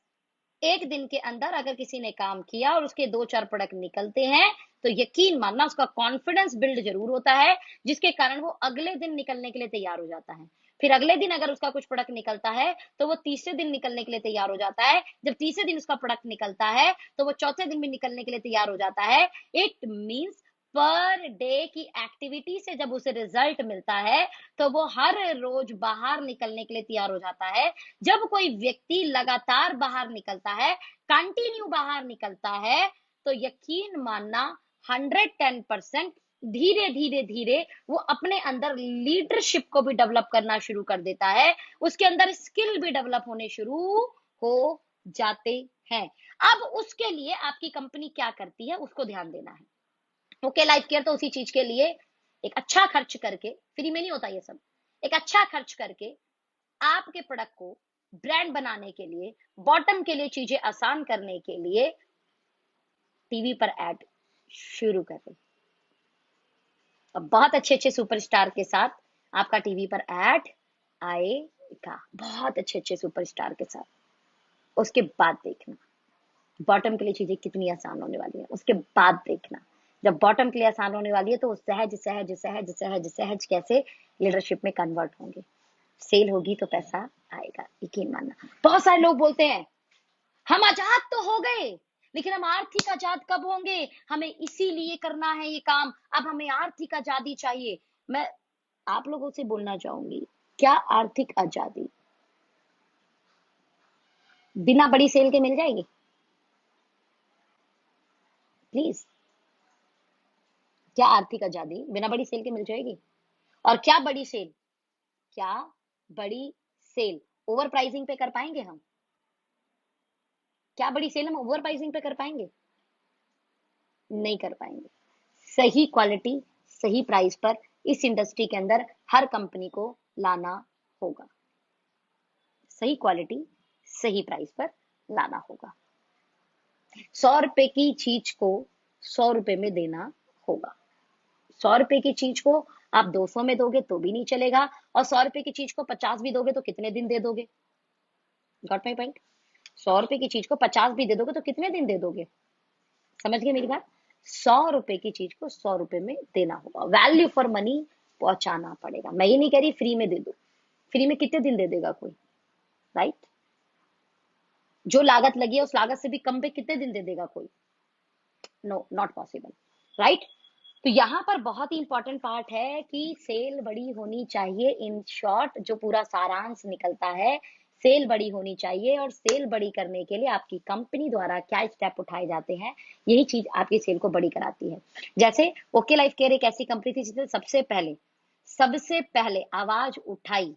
एक दिन के अंदर अगर किसी ने काम किया और उसके दो चार प्रोडक्ट निकलते हैं तो यकीन मानना उसका कॉन्फिडेंस बिल्ड जरूर होता है, जिसके कारण वो अगले दिन निकलने के लिए तैयार हो जाता है। फिर अगले दिन अगर उसका कुछ प्रोडक्ट निकलता है तो वो तीसरे दिन निकलने के लिए तैयार हो जाता है। जब तीसरे दिन उसका प्रोडक्ट निकलता है तो वो चौथे दिन भी निकलने के लिए तैयार हो जाता है। इट मीन्स पर डे की एक्टिविटी से जब उसे रिजल्ट मिलता है तो वो हर रोज बाहर निकलने के लिए तैयार हो जाता है। जब कोई व्यक्ति लगातार बाहर निकलता है, कंटिन्यू बाहर निकलता है, तो यकीन मानना 110% धीरे धीरे धीरे वो अपने अंदर लीडरशिप को भी डेवलप करना शुरू कर देता है, उसके अंदर स्किल भी डेवलप होने शुरू हो जाते हैं। अब उसके लिए आपकी कंपनी क्या करती है उसको ध्यान देना है। ओके लाइफ केयर तो उसी चीज के लिए एक अच्छा खर्च करके, फ्री में नहीं होता ये सब, एक अच्छा खर्च करके आपके प्रोडक्ट को ब्रांड बनाने के लिए, बॉटम के लिए चीजें आसान करने के लिए टीवी पर ऐड शुरू कर रही। अब बहुत अच्छे अच्छे सुपरस्टार के साथ आपका टीवी पर ऐड आएगा, बहुत अच्छे अच्छे सुपरस्टार के साथ। उसके बाद देखना बॉटम के लिए चीजें कितनी आसान होने वाली है। उसके बाद देखना जब बॉटम के लिए आसान होने वाली है तो वो सहज सहज सहज सहज सहज कैसे लीडरशिप में कन्वर्ट होंगे। सेल होगी तो पैसा आएगा, यकीन मानना। बहुत सारे लोग बोलते हैं हम आजाद तो हो गए, लेकिन हम आर्थिक आजाद कब होंगे, हमें इसीलिए करना है ये काम, अब हमें आर्थिक आजादी चाहिए। मैं आप लोगों से बोलना चाहूंगी, क्या आर्थिक आजादी बिना बड़ी सेल के मिल जाएगी? प्लीज, क्या आर्थिक आजादी बिना बड़ी सेल के मिल जाएगी? और क्या बड़ी सेल, क्या बड़ी सेल ओवर प्राइसिंग पे कर पाएंगे हम? क्या बड़ी सेल हम ओवर प्राइसिंग पे कर पाएंगे? नहीं कर पाएंगे। सही क्वालिटी सही प्राइस पर इस इंडस्ट्री के अंदर हर कंपनी को लाना होगा, सही क्वालिटी सही प्राइस पर लाना होगा। 100 रुपए की चीज को 100 रुपए में देना होगा। 100 रुपए की चीज को आप 200 में दोगे तो भी नहीं चलेगा, और 100 रुपए की चीज को 50 भी दोगे तो कितने दिन दे दोगे? Got my point? 100 रुपए की चीज को 50 भी दे दोगे तो कितने दिन दे दोगे? समझ गए मेरी बात? 100 रुपए की चीज को 100 रुपए में देना होगा, वैल्यू फॉर मनी पहुंचाना पड़ेगा। मैं ये नहीं कह रही फ्री में दे दो, फ्री में कितने दिन दे देगा कोई, राइट। जो लागत लगी है उस लागत से भी कम पे कितने दिन दे देगा कोई? No, not possible, right. तो यहाँ पर बहुत ही इंपॉर्टेंट पार्ट है कि सेल बड़ी होनी चाहिए। इन शॉर्ट जो पूरा सारांश निकलता है, सेल बड़ी होनी चाहिए, और सेल बड़ी करने के लिए आपकी कंपनी द्वारा क्या स्टेप उठाए जाते हैं, यही चीज आपकी सेल को बड़ी कराती है। जैसे ओके लाइफ केयर एक ऐसी कंपनी थी जिसने सबसे पहले आवाज उठाई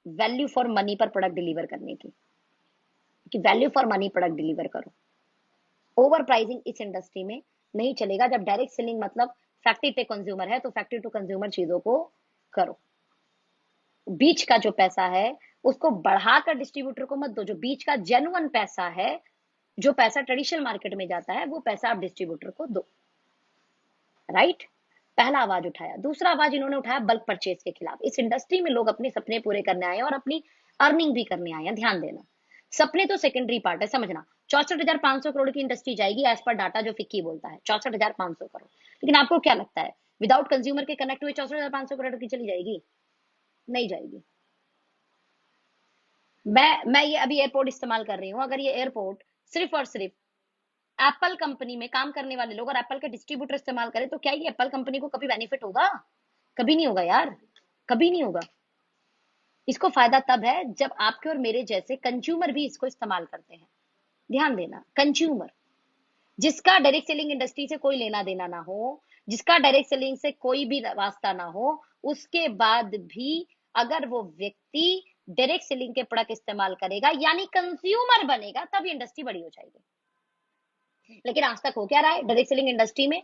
वैल्यू फॉर मनी पर प्रोडक्ट डिलीवर करने की, कि value for money product deliver करो। ओवर प्राइसिंग इस इंडस्ट्री में नहीं चलेगा। जब डायरेक्ट सेलिंग मतलब फैक्ट्री टू कंज्यूमर है, तो फैक्ट्री टू कंज्यूमर चीजों को करो। बीच का जो पैसा है उसको बढ़ाकर डिस्ट्रीब्यूटर को मत दो। जो बीच का जेन्युइन पैसा है, जो पैसा ट्रेडिशनल मार्केट में जाता है, वो पैसा आप डिस्ट्रीब्यूटर को दो। राइट? पहला आवाज उठाया। दूसरा आवाज इन्होंने उठाया बल्क परचेज के खिलाफ। इस इंडस्ट्री में लोग अपने सपने पूरे करने आए हैं और अपनी अर्निंग भी करने आए हैं। ध्यान देना, सपने तो सेकेंडरी पार्ट है, समझना। 64,500 करोड़ की इंडस्ट्री जाएगी एज पर डाटा जो फिक्की बोलता है, 64,500 करोड़। लेकिन आपको क्या लगता है विदाउट कंज्यूमर के कनेक्ट हुए 64,500 करोड़ की चली जाएगी? नहीं जाएगी। मैं ये अभी एयरपोर्ट इस्तेमाल कर रही हूँ। अगर ये एयरपोर्ट सिर्फ और सिर्फ एप्पल कंपनी में काम करने वाले लोग और एप्पल के डिस्ट्रीब्यूटर इस्तेमाल करें, तो क्या ये एप्पल कंपनी को कभी बेनिफिट होगा? कभी नहीं होगा यार, कभी नहीं होगा। इसको फायदा तब है जब आपके और मेरे जैसे कंज्यूमर भी इसको इस्तेमाल करते हैं। ध्यान देना, कंज्यूमर जिसका डायरेक्ट सेलिंग इंडस्ट्री से कोई लेना देना ना हो, जिसका डायरेक्ट सेलिंग से कोई भी वास्ता ना हो, उसके बाद भी अगर वो व्यक्ति डायरेक्ट सेलिंग के प्रोडक्ट इस्तेमाल करेगा यानी कंज्यूमर बनेगा, तब ये इंडस्ट्री बड़ी हो जाएगी। लेकिन आज तक हो क्या रहा है डायरेक्ट सेलिंग इंडस्ट्री में?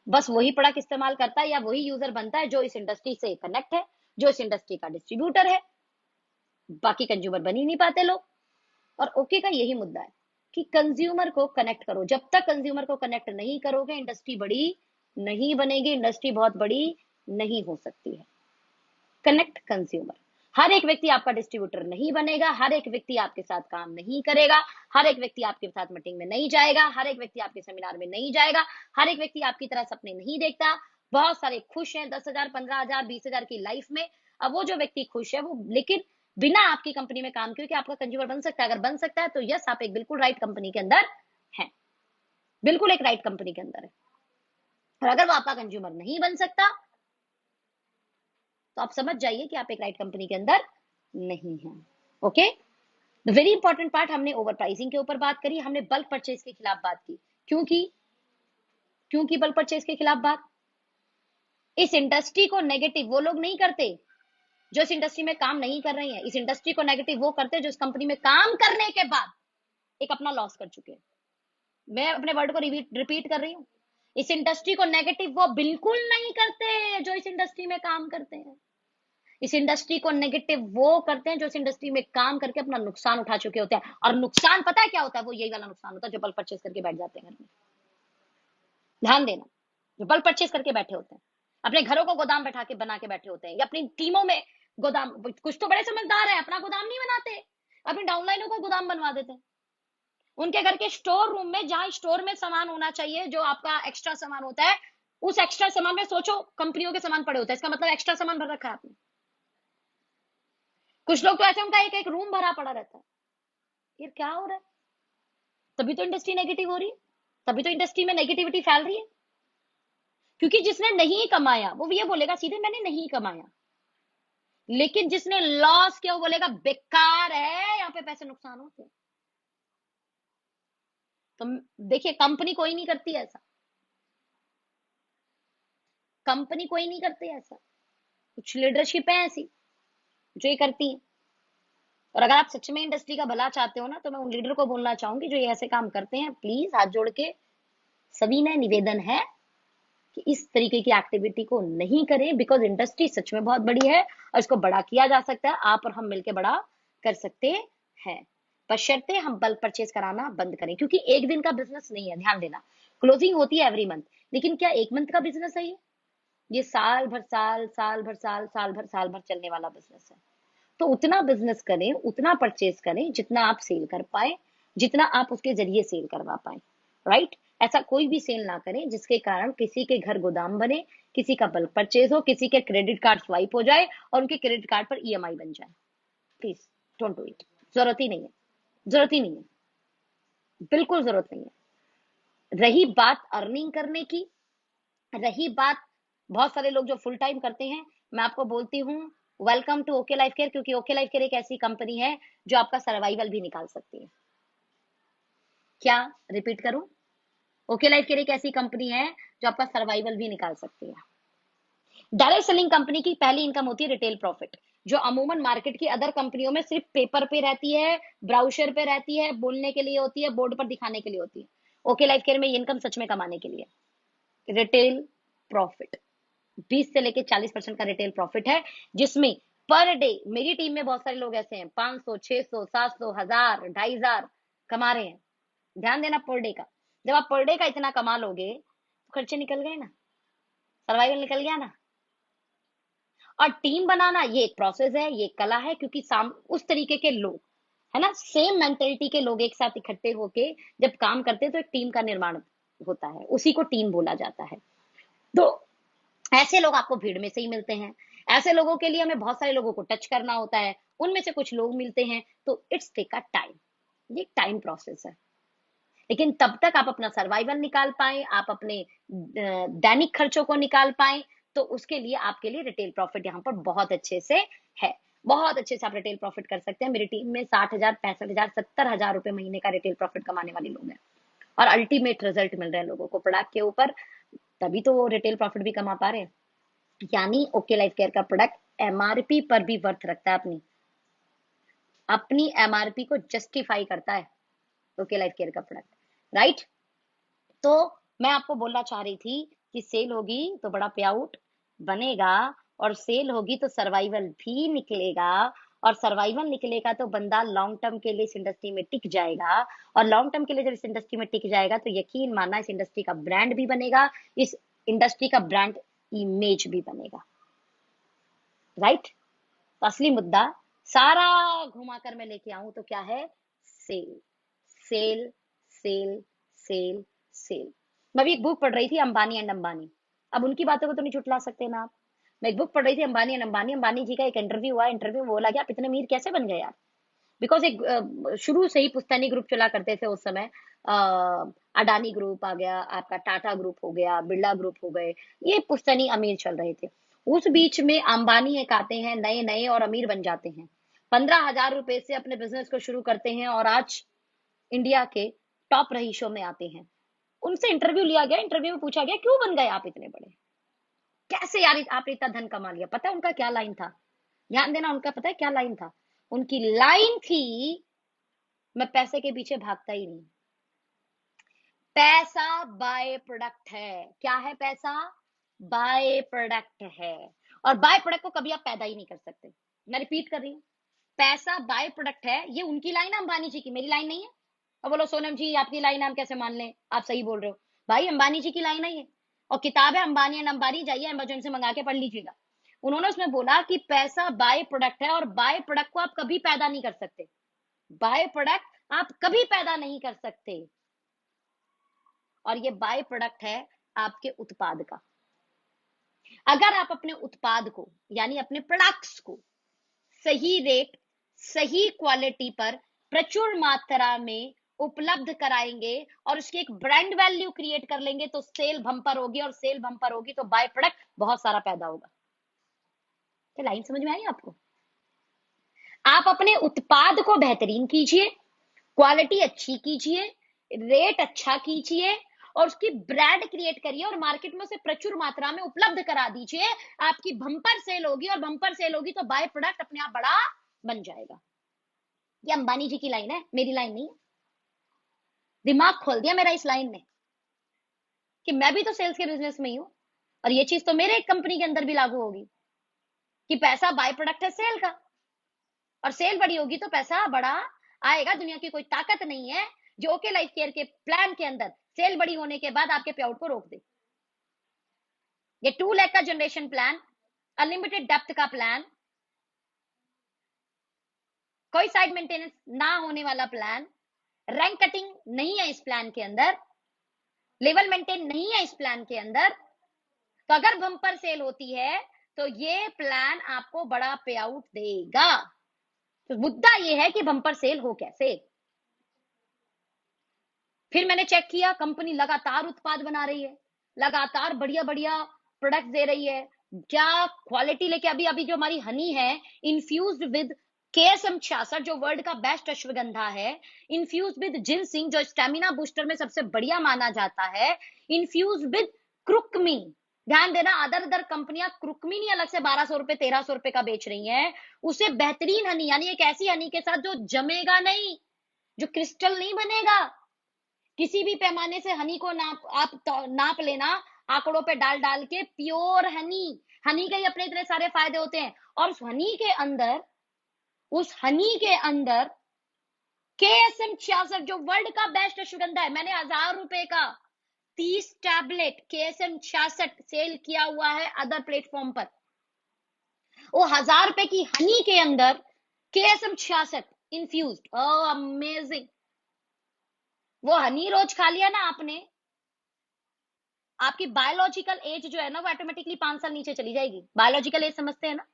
बस वही प्रोडक्ट इस्तेमाल करता है या वही यूजर बनता है जो इस इंडस्ट्री से कनेक्ट है, जो इस इंडस्ट्री का डिस्ट्रीब्यूटर है। बाकी कंज्यूमर बन ही नहीं पाते लोग। और ओके का यही मुद्दा है कि कंज्यूमर को कनेक्ट करो। जब तक कंज्यूमर को कनेक्ट नहीं करोगे, इंडस्ट्री बड़ी नहीं बनेगी, इंडस्ट्री बहुत बड़ी नहीं हो सकती है। Connect consumer. हर एक व्यक्ति आपका डिस्ट्रीब्यूटर नहीं बनेगा, हर एक व्यक्ति आपके साथ काम नहीं करेगा, हर एक व्यक्ति आपके साथ मीटिंग में नहीं जाएगा, हर एक व्यक्ति आपके सेमिनार में नहीं जाएगा, हर एक व्यक्ति आपकी तरह सपने नहीं देखता। बहुत सारे खुश हैं 10,000, 15,000, 20,000 की लाइफ में। अब वो जो व्यक्ति खुश है वो लेकिन बिना आपकी कंपनी में काम किए कि आपका कंज्यूमर बन सकता है। अगर बन सकता है तो यस, आप एक बिल्कुल राइट कंपनी के अंदर हैं, बिल्कुल एक राइट कंपनी के अंदर है। और अगर वो आपका कंज्यूमर नहीं बन सकता तो आप समझ जाइए कि आप एक राइट कंपनी के अंदर नहीं है। Okay, the very important part, हमने ओवर प्राइसिंग के ऊपर बात करी, हमने बल्क परचेज के खिलाफ बात की। क्योंकि बल्क परचेज के खिलाफ बात, इस इंडस्ट्री को नेगेटिव वो लोग नहीं करते जो इस इंडस्ट्री में काम नहीं कर रही हैं। इस इंडस्ट्री को नेगेटिव वो करते हैं जो इस कंपनी में काम करने के बाद एक अपना लॉस कर चुके हैं। मैं अपने वर्ड को रिपीट कर रही हूँ, इस इंडस्ट्री को नेगेटिव वो बिल्कुल नहीं करते जो इस इंडस्ट्री में काम करते हैं। इस इंडस्ट्री को नेगेटिव वो करते हैं जो इस इंडस्ट्री में काम करके अपना नुकसान उठा चुके होते हैं। और नुकसान पता है क्या होता है? वो यही वाला नुकसान होता है जो बल्क परचेज करके बैठ जाते हैं घर में। ध्यान देना, जो बल्क परचेज करके बैठे होते हैं, अपने घरों को गोदाम बैठा के बना के बैठे होते हैं, या अपनी टीमों में गोदाम। कुछ तो बड़े समझदार है, अपना गोदाम नहीं बनाते, अपनी डाउनलाइनों को गोदाम बनवा देते हैं। उनके घर के स्टोर रूम में, जहां स्टोर में सामान होना चाहिए, जो आपका एक्स्ट्रा सामान होता है, उस एक्स्ट्रा सामान में सोचो कंपनियों के सामान पड़े होते हैं। इसका मतलब एक्स्ट्रा सामान भर रखा है आपने। कुछ लोग तो ऐसे, उनका एक एक रूम भरा पड़ा रहता है। ये क्या हो रहा है? तभी तो इंडस्ट्री नेगेटिव हो रही है, तभी तो इंडस्ट्री में नेगेटिविटी फैल रही है। क्योंकि जिसने नहीं कमाया वो ये बोलेगा सीधे मैंने नहीं कमाया, लेकिन जिसने लॉस किया वो बोलेगा बेकार है, यहाँ पे पैसे नुकसान होते हैं। तो देखिए, कंपनी कोई नहीं करती ऐसा, कंपनी कोई नहीं करती ऐसा। कुछ लीडरशिप है ऐसी जो ये करती है। और अगर आप सच में इंडस्ट्री का भला चाहते हो ना, तो मैं उन लीडर को बोलना चाहूंगी जो ये ऐसे काम करते हैं, प्लीज हाथ जोड़ के सभी ने निवेदन है कि इस तरीके की एक्टिविटी को नहीं करें। बिकॉज इंडस्ट्री सच में बहुत बड़ी है और इसको बड़ा किया जा सकता है। आप और हम मिलकर बड़ा कर सकते हैं, बशर्ते हम बल्क परचेज कराना बंद करें। क्योंकि एक दिन का बिजनेस नहीं है, ध्यान देना। क्लोजिंग होती है एवरी मंथ, लेकिन क्या एक मंथ का बिजनेस है ये साल भर साल भर चलने वाला बिजनेस है। तो उतना बिजनेस करें, उतना परचेज करें जितना आप सेल कर पाए, जितना आप उसके जरिए सेल करवा पाए। राइट? ऐसा कोई भी सेल ना करें जिसके कारण किसी के घर गोदाम बने, किसी का बल्क परचेज हो, किसी के क्रेडिट कार्ड स्वाइप हो जाए और उनके क्रेडिट कार्ड पर ईएमआई बन जाए। Please don't do it. जरूरत ही नहीं है, जरूरत ही नहीं है, बिल्कुल जरूरत नहीं है। रही बात अर्निंग करने की, रही बात बहुत सारे लोग जो फुल टाइम करते हैं, मैं आपको बोलती हूँ welcome to OK Life Care. क्योंकि ओके लाइफ केयर एक ऐसी कंपनी है जो आपका सर्वाइवल भी निकाल सकती है। क्या रिपीट करूं? ओके लाइफ केयर एक ऐसी कंपनी है जो आपका सर्वाइवल भी निकाल सकती है। डायरेक्ट सेलिंग कंपनी की पहली इनकम होती है रिटेल प्रॉफिट, जो अमूमन मार्केट की अदर कंपनियों में सिर्फ पेपर पे रहती है, ब्राउशर पे रहती है, बोलने के लिए होती है, बोर्ड पर दिखाने के लिए होती है। ओके लाइफ केयर में ये इनकम सच में कमाने के लिए। रिटेल प्रॉफिट 20 से लेके 40% का रिटेल प्रॉफिट है, जिसमें पर डे मेरी टीम में बहुत सारे लोग ऐसे हैं 500 600 700 1000 2500 कमा रहे हैं। ध्यान देना पर डे का। जब आप पर डे का इतना कमा लोगे तो खर्चे निकल गए ना, सर्वाइवल निकल गया ना। और टीम बनाना ये एक प्रोसेस है, ये एक कला है, क्योंकि उस तरीके के लोग है ना, सेम मेंटेलिटी के लोग एक साथ इकट्ठे होके जब काम करते हैं तो एक टीम का निर्माण होता है, उसी को टीम बोला जाता है। तो ऐसे लोग आपको भीड़ में से ही मिलते हैं। ऐसे लोगों के लिए हमें बहुत सारे लोगों को टच करना होता है, उनमें से कुछ लोग मिलते हैं, तो इट्स टेक अ टाइम, ये टाइम प्रोसेस है। लेकिन तब तक आप अपना सर्वाइवल निकाल पाए, आप अपने दैनिक खर्चों को निकाल पाए, तो उसके लिए आपके लिए रिटेल प्रॉफिट यहाँ पर बहुत अच्छे से है। बहुत अच्छे से आप रिटेल प्रॉफिट कर सकते हैं। मेरी टीम में 60,000 65,000 70,000 रुपए महीने का रिटेल प्रॉफिट कमाने वाले लोग हैं, और अल्टीमेट रिजल्ट मिल रहे हैं लोगों को प्रोडक्ट के ऊपर, तभी तो वो रिटेल प्रॉफिट भी कमा पा रहे हैं। यानी ओके लाइफ केयर का प्रोडक्ट एमआरपी पर भी वर्थ रखता है, अपनी अपनी एमआरपी को जस्टिफाई करता है ओके लाइफ केयर का प्रोडक्ट, राइट। तो मैं आपको बोलना चाह रही थी कि सेल होगी तो बड़ा पे आउट बनेगा, और सेल होगी तो सर्वाइवल भी निकलेगा, और सर्वाइवल निकलेगा तो बंदा लॉन्ग टर्म के लिए इस इंडस्ट्री में टिक जाएगा, और लॉन्ग टर्म के लिए जब इस इंडस्ट्री में टिक जाएगा तो यकीन मानना इस इंडस्ट्री का ब्रांड भी बनेगा, इस इंडस्ट्री का ब्रांड इमेज भी बनेगा, राइट। तो असली मुद्दा सारा घुमाकर मैं लेके आऊं तो क्या है? Sale, sale, sale, sale, sale. मैं भी एक बुक पढ़ रही थी, अंबानी एंड अंबानी। अब उनकी बातों को तो नहीं झुठला सकते ना आप। मैं एक बुक पढ़ रही थी, अंबानी एंड अंबानी। अंबानी जी का एक इंटरव्यू हुआ, इंटरव्यू में बोला कि आप इतने अमीर कैसे बन गए यार? बिकॉज एक शुरू से ही पुश्तैनी ग्रुप चला करते थे उस समय। अडानी ग्रुप आ गया, आपका टाटा ग्रुप हो गया, बिरला ग्रुप हो गए, ये पुश्तैनी अमीर चल रहे थे। उस बीच में अंबानी एक आते हैं, नए नए, और अमीर बन जाते हैं। 15,000 रुपए से अपने बिजनेस को शुरू करते हैं, और आज इंडिया के टॉप रईसों में आते हैं। उनसे इंटरव्यू लिया गया, इंटरव्यू में पूछा गया क्यों बन गए आप इतने बड़े, कैसे यार आपने इतना धन कमा लिया? पता है उनका क्या लाइन था? ध्यान देना, उनका पता है क्या लाइन था? उनकी लाइन थी, मैं पैसे के पीछे भागता ही नहीं। पैसा बाय प्रोडक्ट है। क्या है पैसा? बाय प्रोडक्ट है। और बाय प्रोडक्ट को कभी आप पैदा ही नहीं कर सकते। मैं रिपीट कर रही हूँ, पैसा बाय प्रोडक्ट है। ये उनकी लाइन है अंबानी जी की, मेरी लाइन नहीं है। और बोलो सोनम जी आपकी लाइन हम कैसे मान लें, आप सही बोल रहे हो। भाई अंबानी जी की लाइन है ये, और किताब है अंबानी एंड अंबानी, जाइए अमेजोन से मंगा के पढ़ लीजिएगा। उन्होंने उसमें बोला कि पैसा बाय प्रोडक्ट है, और बाय प्रोडक्ट को आप कभी पैदा नहीं कर सकते। बाय प्रोडक्ट आप कभी पैदा नहीं कर सकते, और ये बाय प्रोडक्ट है आपके उत्पाद का। अगर आप अपने उत्पाद को, यानी अपने प्रोडक्ट्स को सही रेट, सही क्वालिटी पर प्रचुर मात्रा में उपलब्ध कराएंगे, और उसकी एक ब्रांड वैल्यू क्रिएट कर लेंगे, तो सेल बम्पर होगी, और सेल बम्पर होगी तो बाय प्रोडक्ट बहुत सारा पैदा होगा। क्या लाइन समझ में आई आपको? आप अपने उत्पाद को बेहतरीन कीजिए, क्वालिटी अच्छी कीजिए, रेट अच्छा कीजिए, और उसकी ब्रांड क्रिएट करिए, और मार्केट में उसे प्रचुर मात्रा में उपलब्ध करा दीजिए। आपकी बम्पर सेल होगी, और बम्पर सेल होगी तो बाय प्रोडक्ट अपने आप बड़ा बन जाएगा। ये अंबानी जी की लाइन है, मेरी लाइन नहीं है। दिमाग खोल दिया मेरा इस लाइन ने, कि मैं भी तो सेल्स के बिजनेस में ही हूं, और ये चीज तो मेरे कंपनी के अंदर भी लागू होगी कि पैसा बाय प्रोडक्ट है सेल का, और सेल बड़ी होगी तो पैसा बड़ा आएगा। दुनिया की कोई ताकत नहीं है जो ओके लाइफ केयर के प्लान के अंदर सेल बड़ी होने के बाद आपके पे आउट को रोक दे। ये 2 लाख का जनरेशन प्लान, अनलिमिटेड डेप्थ का प्लान, कोई साइड मेंटेनेंस ना होने वाला प्लान, रैंक कटिंग नहीं है इस प्लान के अंदर, लेवल मेंटेन नहीं है इस प्लान के अंदर। तो अगर बम्पर सेल होती है तो ये प्लान आपको बड़ा पे आउट देगा। तो मुद्दा ये है कि बम्पर सेल हो कैसे। फिर मैंने चेक किया, कंपनी लगातार उत्पाद बना रही है, लगातार बढ़िया बढ़िया प्रोडक्ट दे रही है। क्या क्वालिटी लेके, अभी अभी जो हमारी हनी है इन्फ्यूज्ड विद KSM 66 जो वर्ल्ड का बेस्ट अश्वगंधा है, इन्फ्यूज विद जिनसिंग जो स्टेमिना बूस्टर में सबसे बढ़िया माना जाता है, इन्फ्यूज विद क्रुकमिन। ध्यान देना, अदर अदर कंपनियां क्रुकमिन ही अलग से 1200 रुपए 1300 रुपए का बेच रही हैं। उसे बेहतरीन हनी, यानी एक ऐसी हनी के साथ जो जमेगा नहीं, जो क्रिस्टल नहीं बनेगा, किसी भी पैमाने से हनी को नाप आप नाप लेना, आंकड़ों पे डाल डाल के, प्योर हनी। हनी के ही अपने इतने सारे फायदे होते हैं। और उस हनी के अंदर KSM 66 जो वर्ल्ड का बेस्ट अश्वगंधा है, मैंने 1000 रुपए का 30 टैबलेट KSM 66 सेल किया हुआ है अदर प्लेटफॉर्म पर। वो 1000 रुपए की हनी के अंदर KSM 66 इन्फ्यूज, अमेजिंग। वो हनी रोज खा लिया ना आपने, आपकी बायोलॉजिकल एज जो है ना वो ऑटोमेटिकली 5 साल नीचे चली जाएगी। बायोलॉजिकल एज समझते हैं ना?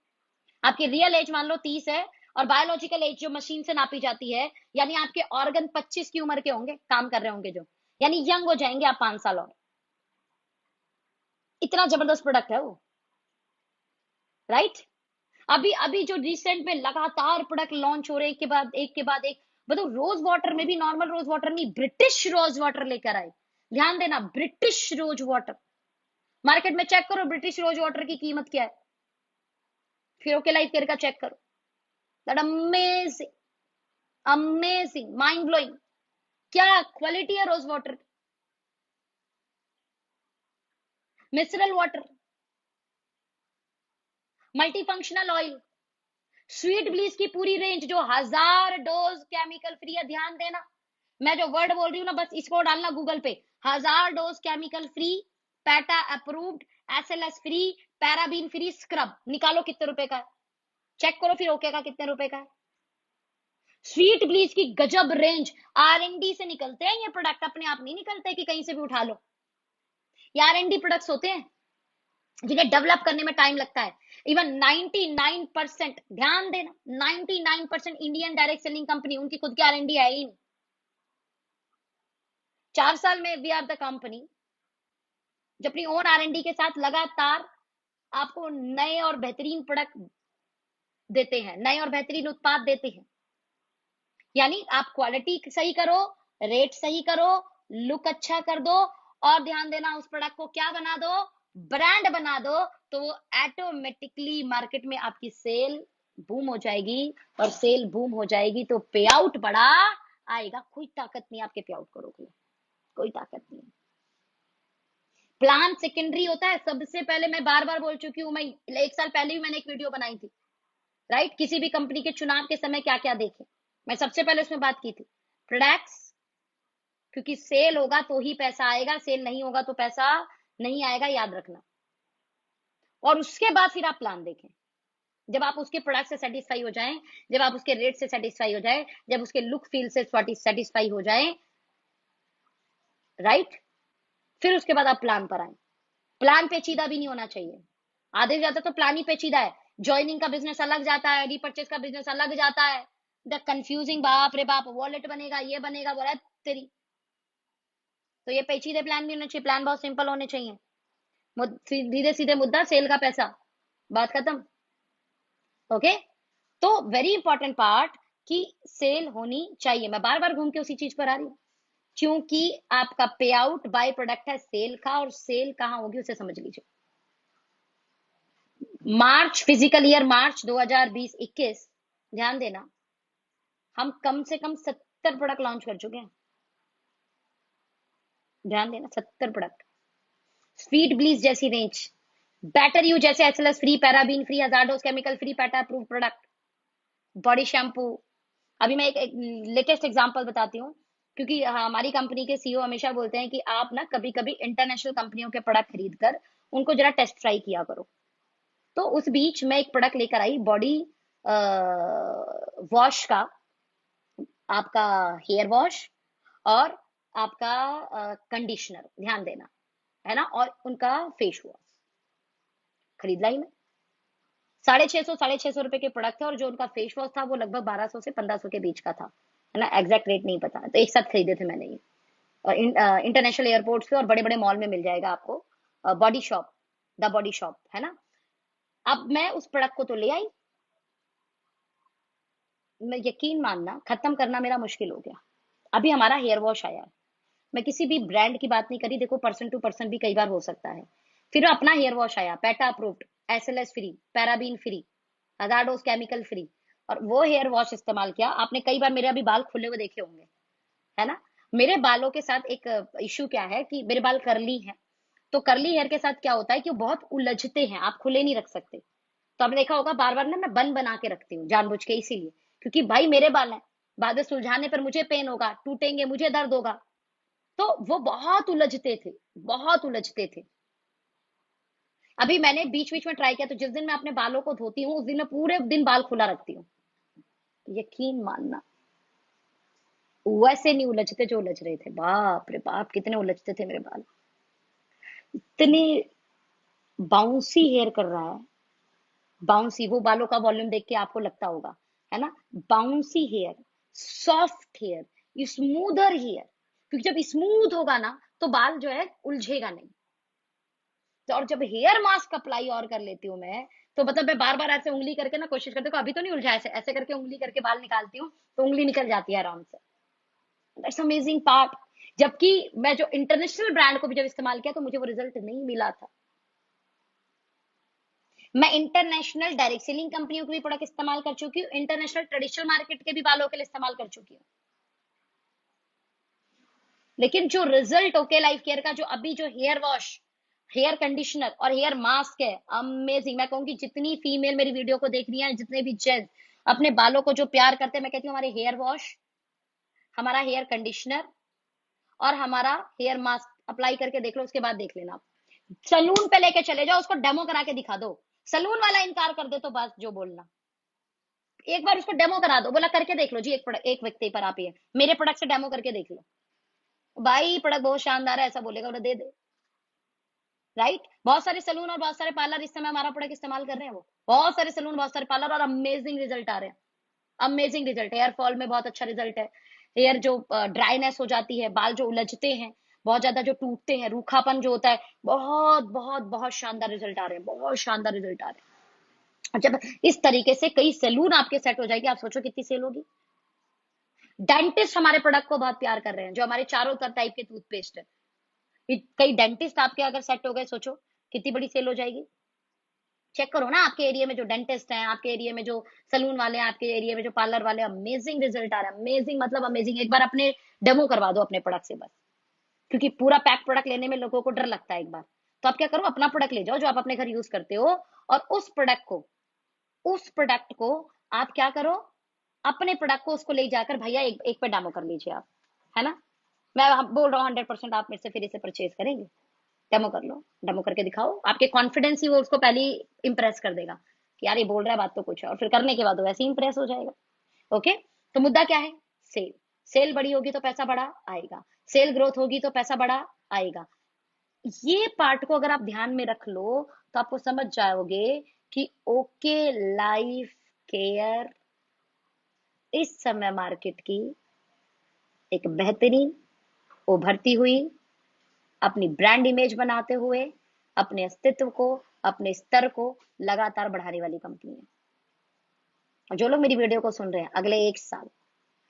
आपकी रियल एज मान लो 30 है, और बायोलॉजिकल एज जो मशीन से नापी जाती है, यानी आपके ऑर्गन 25 की उम्र के होंगे, काम कर रहे होंगे जो, यानी यंग हो जाएंगे आप 5 साल और। इतना जबरदस्त प्रोडक्ट है वो, राइट? अभी अभी जो रिसेंट में लगातार प्रोडक्ट लॉन्च हो रहे हैं, एक के बाद एक। बताओ, रोज वाटर में भी नॉर्मल रोज वाटर नहीं, ब्रिटिश रोज वाटर लेकर आए। ध्यान देना, ब्रिटिश रोज वाटर। मार्केट में चेक करो ब्रिटिश रोज वाटर की कीमत क्या है, फिर ओके लाइफ केयर का चेक करो। That amazing, amazing, mind blowing. क्या क्वालिटी है rose water. Mineral water, multi functional oil, sweet bleach की पूरी रेंज जो 1000 डोज केमिकल फ्री है। ध्यान देना, मैं जो वर्ड बोल रही हूँ ना, बस इसको डालना गूगल पे। 1000 dose chemical free, PETA approved, SLS free, paraben free scrub. निकालो कितने रुपए का है, चेक करो फिर ओके का कितने रुपए का है। स्वीट ब्लीच की गजब रेंज, R&D से निकलते हैं ये प्रोडक्ट, अपने आप नहीं निकलते कि कहीं से भी उठा लो। ये R&D प्रोडक्ट्स होते हैं जिन्हें डेवलप करने में टाइम लगता है। इवन 99%, ध्यान देना, 99% इंडियन डायरेक्ट सेलिंग कंपनी, उनकी खुद की R&D है ही नहीं। 4 साल में वी आर द कंपनी जो अपनी ओन R&D के साथ लगातार आपको नए और बेहतरीन प्रोडक्ट देते हैं, नए और बेहतरीन उत्पाद देते हैं। यानी आप क्वालिटी सही करो, रेट सही करो, लुक अच्छा कर दो, और ध्यान देना उस प्रोडक्ट को क्या बना दो, ब्रांड बना दो, तो वो ऑटोमेटिकली मार्केट में आपकी सेल बूम हो जाएगी। और सेल बूम हो जाएगी तो पे आउट बड़ा आएगा। कोई ताकत नहीं आपके पे आउट करोगे, कोई ताकत नहीं। प्लान सेकेंडरी होता है। सबसे पहले मैं बार बार बोल चुकी हूँ, मैं 1 साल पहले भी मैंने एक वीडियो बनाई थी, राइट? किसी भी कंपनी के चुनाव के समय क्या क्या देखें, मैं सबसे पहले उसमें बात की थी प्रोडक्ट्स, क्योंकि सेल होगा तो ही पैसा आएगा, सेल नहीं होगा तो पैसा नहीं आएगा, याद रखना। और उसके बाद फिर आप प्लान देखें। जब आप उसके प्रोडक्ट से सेटिस्फाई हो जाएं, जब आप उसके रेट से सेटिस्फाई हो जाए, जब उसके लुक फील से सेटिस्फाई हो जाए, राइट, फिर उसके बाद आप प्लान पर आए। प्लान पेचीदा भी नहीं होना चाहिए। आधे से ज्यादा तो प्लान ही पेचीदा है। ज्वाइनिंग का बिजनेस अलग जाता है, रीपर्चेस का बिजनेस अलग जाता है। द कंफ्यूजिंग, बाप रे बाप, वॉलेट बनेगा, ये बनेगा, बोला तेरी। तो ये पेचीदे प्लान भी होने चाहिए, प्लान बहुत सिंपल होने चाहिए। सीधे सीधे मुद्दा, सेल का पैसा, बात खत्म। ओके, तो वेरी इंपॉर्टेंट पार्ट कि सेल होनी चाहिए। मैं बार बार घूम के उसी चीज पर आ रही हूँ, क्योंकि आपका पे आउट बाय प्रोडक्ट है सेल का, और सेल कहाँ होगी उसे समझ लीजिए। मार्च, फिजिकल ईयर मार्च 2020-21, ध्यान देना, हम कम से कम 70 प्रोडक्ट लॉन्च कर चुके हैं। ध्यान देना, 70 प्रोडक्ट। स्वीट ब्लीच जैसी रेंज, बेटर यू जैसे SLS free, paraben free, 1000 dose chemical free, PETA approve product, body shampoo. अभी मैं एक लेटेस्ट एग्जांपल बताती हूँ, क्योंकि हमारी कंपनी के CEO हमेशा बोलते हैं कि आप ना कभी कभी इंटरनेशनल कंपनियों के प्रोडक्ट खरीद कर उनको जरा टेस्ट ट्राई किया करो। तो उस बीच मैं एक प्रोडक्ट लेकर आई, बॉडी वॉश का, आपका हेयर वॉश और आपका कंडीशनर, ध्यान देना, है ना, और उनका फेस वॉश खरीद लाई मैं। 650 रुपए के प्रोडक्ट थे, और जो उनका फेस वॉश था वो लगभग 1200 से 1500 के बीच का था, है ना, एग्जैक्ट रेट नहीं पता, तो एक साथ खरीदे थे मैंने ये। और इंटरनेशनल एयरपोर्ट्स पे और बड़े बड़े मॉल में मिल जाएगा आपको, body shop, the body shop, है ना। अब मैं उस प्रोडक्ट को तो ले आई, मैं यकीन मानना खत्म करना मेरा मुश्किल हो गया। अभी हमारा हेयर वॉश आया है, मैं किसी भी ब्रांड की बात नहीं करी, देखो पर्सन टू पर्सन भी कई बार हो सकता है। फिर अपना हेयर वॉश आया, PETA approved, SLS free, paraben free, 1000 dose chemical free, और वो हेयर वॉश इस्तेमाल किया। आपने कई बार मेरे अभी बाल खुले हुए देखे होंगे, है ना, मेरे बालों के साथ एक इश्यू क्या है कि मेरे बाल कर्ली हैं, तो कर्ली हेयर के साथ क्या होता है कि वो बहुत उलझते हैं, आप खुले नहीं रख सकते। तो आपने देखा होगा बार बार ना मैं बन बना के रखती हूँ जानबूझ के, इसीलिए क्योंकि भाई मेरे बाल हैं, बाद में सुलझाने पर मुझे पेन होगा, टूटेंगे, मुझे दर्द होगा। तो वो बहुत उलझते थे, बहुत उलझते थे। अभी मैंने बीच बीच में ट्राई किया, तो जिस दिन मैं अपने बालों को धोती हूँ उस दिन मैं पूरे दिन बाल खुला रखती हूँ। यकीन मानना, वैसे नहीं उलझते जो उलझ रहे थे। बाप रे बाप, कितने उलझते थे मेरे बाल, इतने बाउंसी हेयर कर रहा है। बाउंसी, वो बालों का वॉल्यूम देख के आपको लगता होगा, है ना, bouncy hair, soft hair, smoother hair. क्योंकि जब स्मूथ होगा ना तो बाल जो है उलझेगा नहीं। तो और जब हेयर मास्क अप्लाई और कर लेती हूँ मैं, तो मतलब मैं बार बार ऐसे उंगली करके ना कोशिश करती हूँ, अभी तो नहीं उलझा, ऐसे ऐसे करके उंगली करके बाल निकालती हूँ तो उंगली निकल जाती है आराम से। That's amazing part. जबकि मैं जो इंटरनेशनल ब्रांड को भी जब इस्तेमाल किया तो मुझे वो रिजल्ट नहीं मिला था। मैं इंटरनेशनल डायरेक्ट सेलिंग कंपनियों के भी प्रोडक्ट इस्तेमाल कर चुकी हूँ, इंटरनेशनल ट्रेडिशनल मार्केट के भी बालों के लिए इस्तेमाल कर चुकी हूँ। लेकिन जो रिजल्ट ओके लाइफ केयर का, जो अभी जो हेयर वॉश, हेयर कंडीशनर और हेयर मास्क है, अमेजिंग। मैं कहूंगी जितनी फीमेल मेरी वीडियो को देख रही है, जितने भी जेंट्स अपने बालों को जो प्यार करते हैं, मैं कहती हूँ हमारे हेयर वॉश, हमारा हेयर कंडीशनर और हमारा हेयर मास्क अप्लाई करके देख लो, उसके बाद देख लेना। सलून पे लेके चले जाओ, उसको डेमो करा के दिखा दो। सलून वाला इनकार कर दे तो बस जो बोलना, एक बार उसको डेमो करा दो, बोला करके देख लो जी, एक व्यक्ति पर आप ये मेरे प्रोडक्ट से डेमो करके देख लो, भाई प्रोडक्ट बहुत शानदार है ऐसा बोलेगा, बोला दे दे। राइट, बहुत सारे सलून और बहुत सारे पार्लर इस समय हमारा प्रोडक्ट इस्तेमाल कर रहे हैं, वो बहुत सारे सलून, बहुत सारे पार्लर, और अमेजिंग रिजल्ट आ रहे हैं। अमेजिंग रिजल्ट, हेयर फॉल में बहुत अच्छा रिजल्ट है। हेयर जो ड्राइनेस हो जाती है, बाल जो उलझते हैं, बहुत ज्यादा जो टूटते हैं, रूखापन जो होता है, बहुत बहुत बहुत शानदार रिजल्ट आ रहे हैं, बहुत शानदार रिजल्ट आ रहे हैं। और जब इस तरीके से कई सैलून आपके सेट हो जाएगी, आप सोचो कितनी सेल होगी। डेंटिस्ट हमारे प्रोडक्ट को बहुत प्यार कर रहे हैं, जो हमारे चारों टाइप के टूथपेस्ट है, कई डेंटिस्ट आपके अगर सेट हो गए, सोचो कितनी बड़ी सेल हो जाएगी। चेक करो ना आपके एरिया में जो डेंटिस्ट हैं, आपके एरिया में जो सलून वाले हैं, आपके एरिया में जो पार्लर वाले, अमेजिंग रिजल्ट आ रहा है, अमेजिंग मतलब अमेजिंग। एक बार अपने डेमो करवा दो अपने प्रोडक्ट से बस, क्योंकि पूरा पैक प्रोडक्ट लेने में लोगों को डर लगता है एक बार। तो आप क्या करो, अपना प्रोडक्ट ले जाओ जो आप अपने घर यूज करते हो, और उस प्रोडक्ट को आप क्या करो, अपने प्रोडक्ट को उसको ले जाकर भैया एक एक पे डेमो कर लीजिए आप, है ना। मैं बोल रहा हूँ 100% आप मेरे से फिर इसे परचेज करेंगे। डेमो कर लो, डेमो करके दिखाओ, आपके कॉन्फिडेंस ही वो उसको पहले ही इंप्रेस कर देगा कि यार ये बोल रहा है बात तो कुछ है, और फिर करने के बाद वो वैसे ही इंप्रेस हो जाएगा। ओके, तो मुद्दा क्या है, सेल। सेल बड़ी होगी तो पैसा बड़ा आएगा, सेल ग्रोथ होगी तो पैसा बड़ा आएगा। ये पार्ट को अगर आप ध्यान में रख लो तो आपको समझ जाओगे कि ओके लाइफ केयर इस समय मार्केट की एक बेहतरीन, उभरती हुई, अपनी ब्रांड इमेज बनाते हुए अपने अस्तित्व को, अपने स्तर को लगातार बढ़ाने वाली कंपनी है। और जो लोग मेरी वीडियो को सुन रहे हैं, अगले एक साल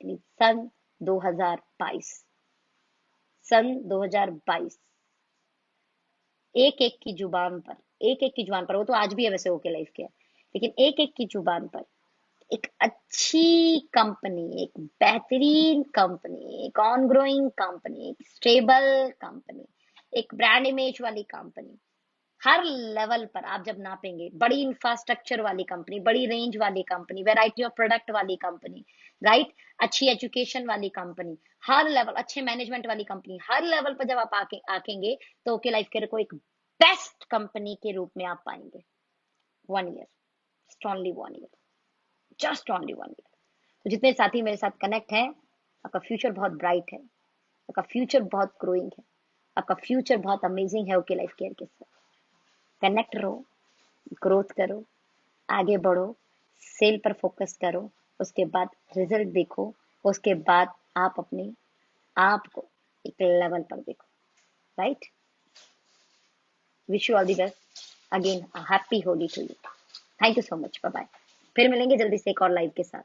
यानी सन 2022, सन 2022, एक एक की जुबान पर, एक एक की जुबान पर, वो तो आज भी है वैसे ओके लाइफ के, लेकिन एक एक की जुबान पर एक अच्छी कंपनी, एक बेहतरीन कंपनी, एक ऑन ग्रोइंग कंपनी, एक स्टेबल कंपनी, एक ब्रांड इमेज वाली कंपनी, हर लेवल पर आप जब नापेंगे, बड़ी इंफ्रास्ट्रक्चर वाली कंपनी, बड़ी रेंज वाली कंपनी, वैरायटी ऑफ प्रोडक्ट वाली कंपनी, राइट, अच्छी एजुकेशन वाली कंपनी, हर लेवल, अच्छे मैनेजमेंट वाली कंपनी, हर लेवल पर जब आप आकेंगे तो ओके लाइफ केयर को एक बेस्ट कंपनी के रूप में आप पाएंगे। 1 year, only 1 year, just only 1 year. तो जितने साथी मेरे साथ कनेक्ट हैं, आपका फ्यूचर बहुत ब्राइट है, आपका फ्यूचर बहुत ग्रोइंग है, आपका फ्यूचर बहुत अमेजिंग है ओके लाइफ केयर के साथ। कनेक्ट रहो, ग्रोथ करो, आगे बढ़ो, सेल पर फोकस करो, उसके बाद रिजल्ट देखो, उसके बाद आप अपने आप को एक लेवल पर देखो। Right, wish you all the best, again happy Holi to you. Thank you so much, bye bye. फिर मिलेंगे जल्दी से एक और लाइव के साथ।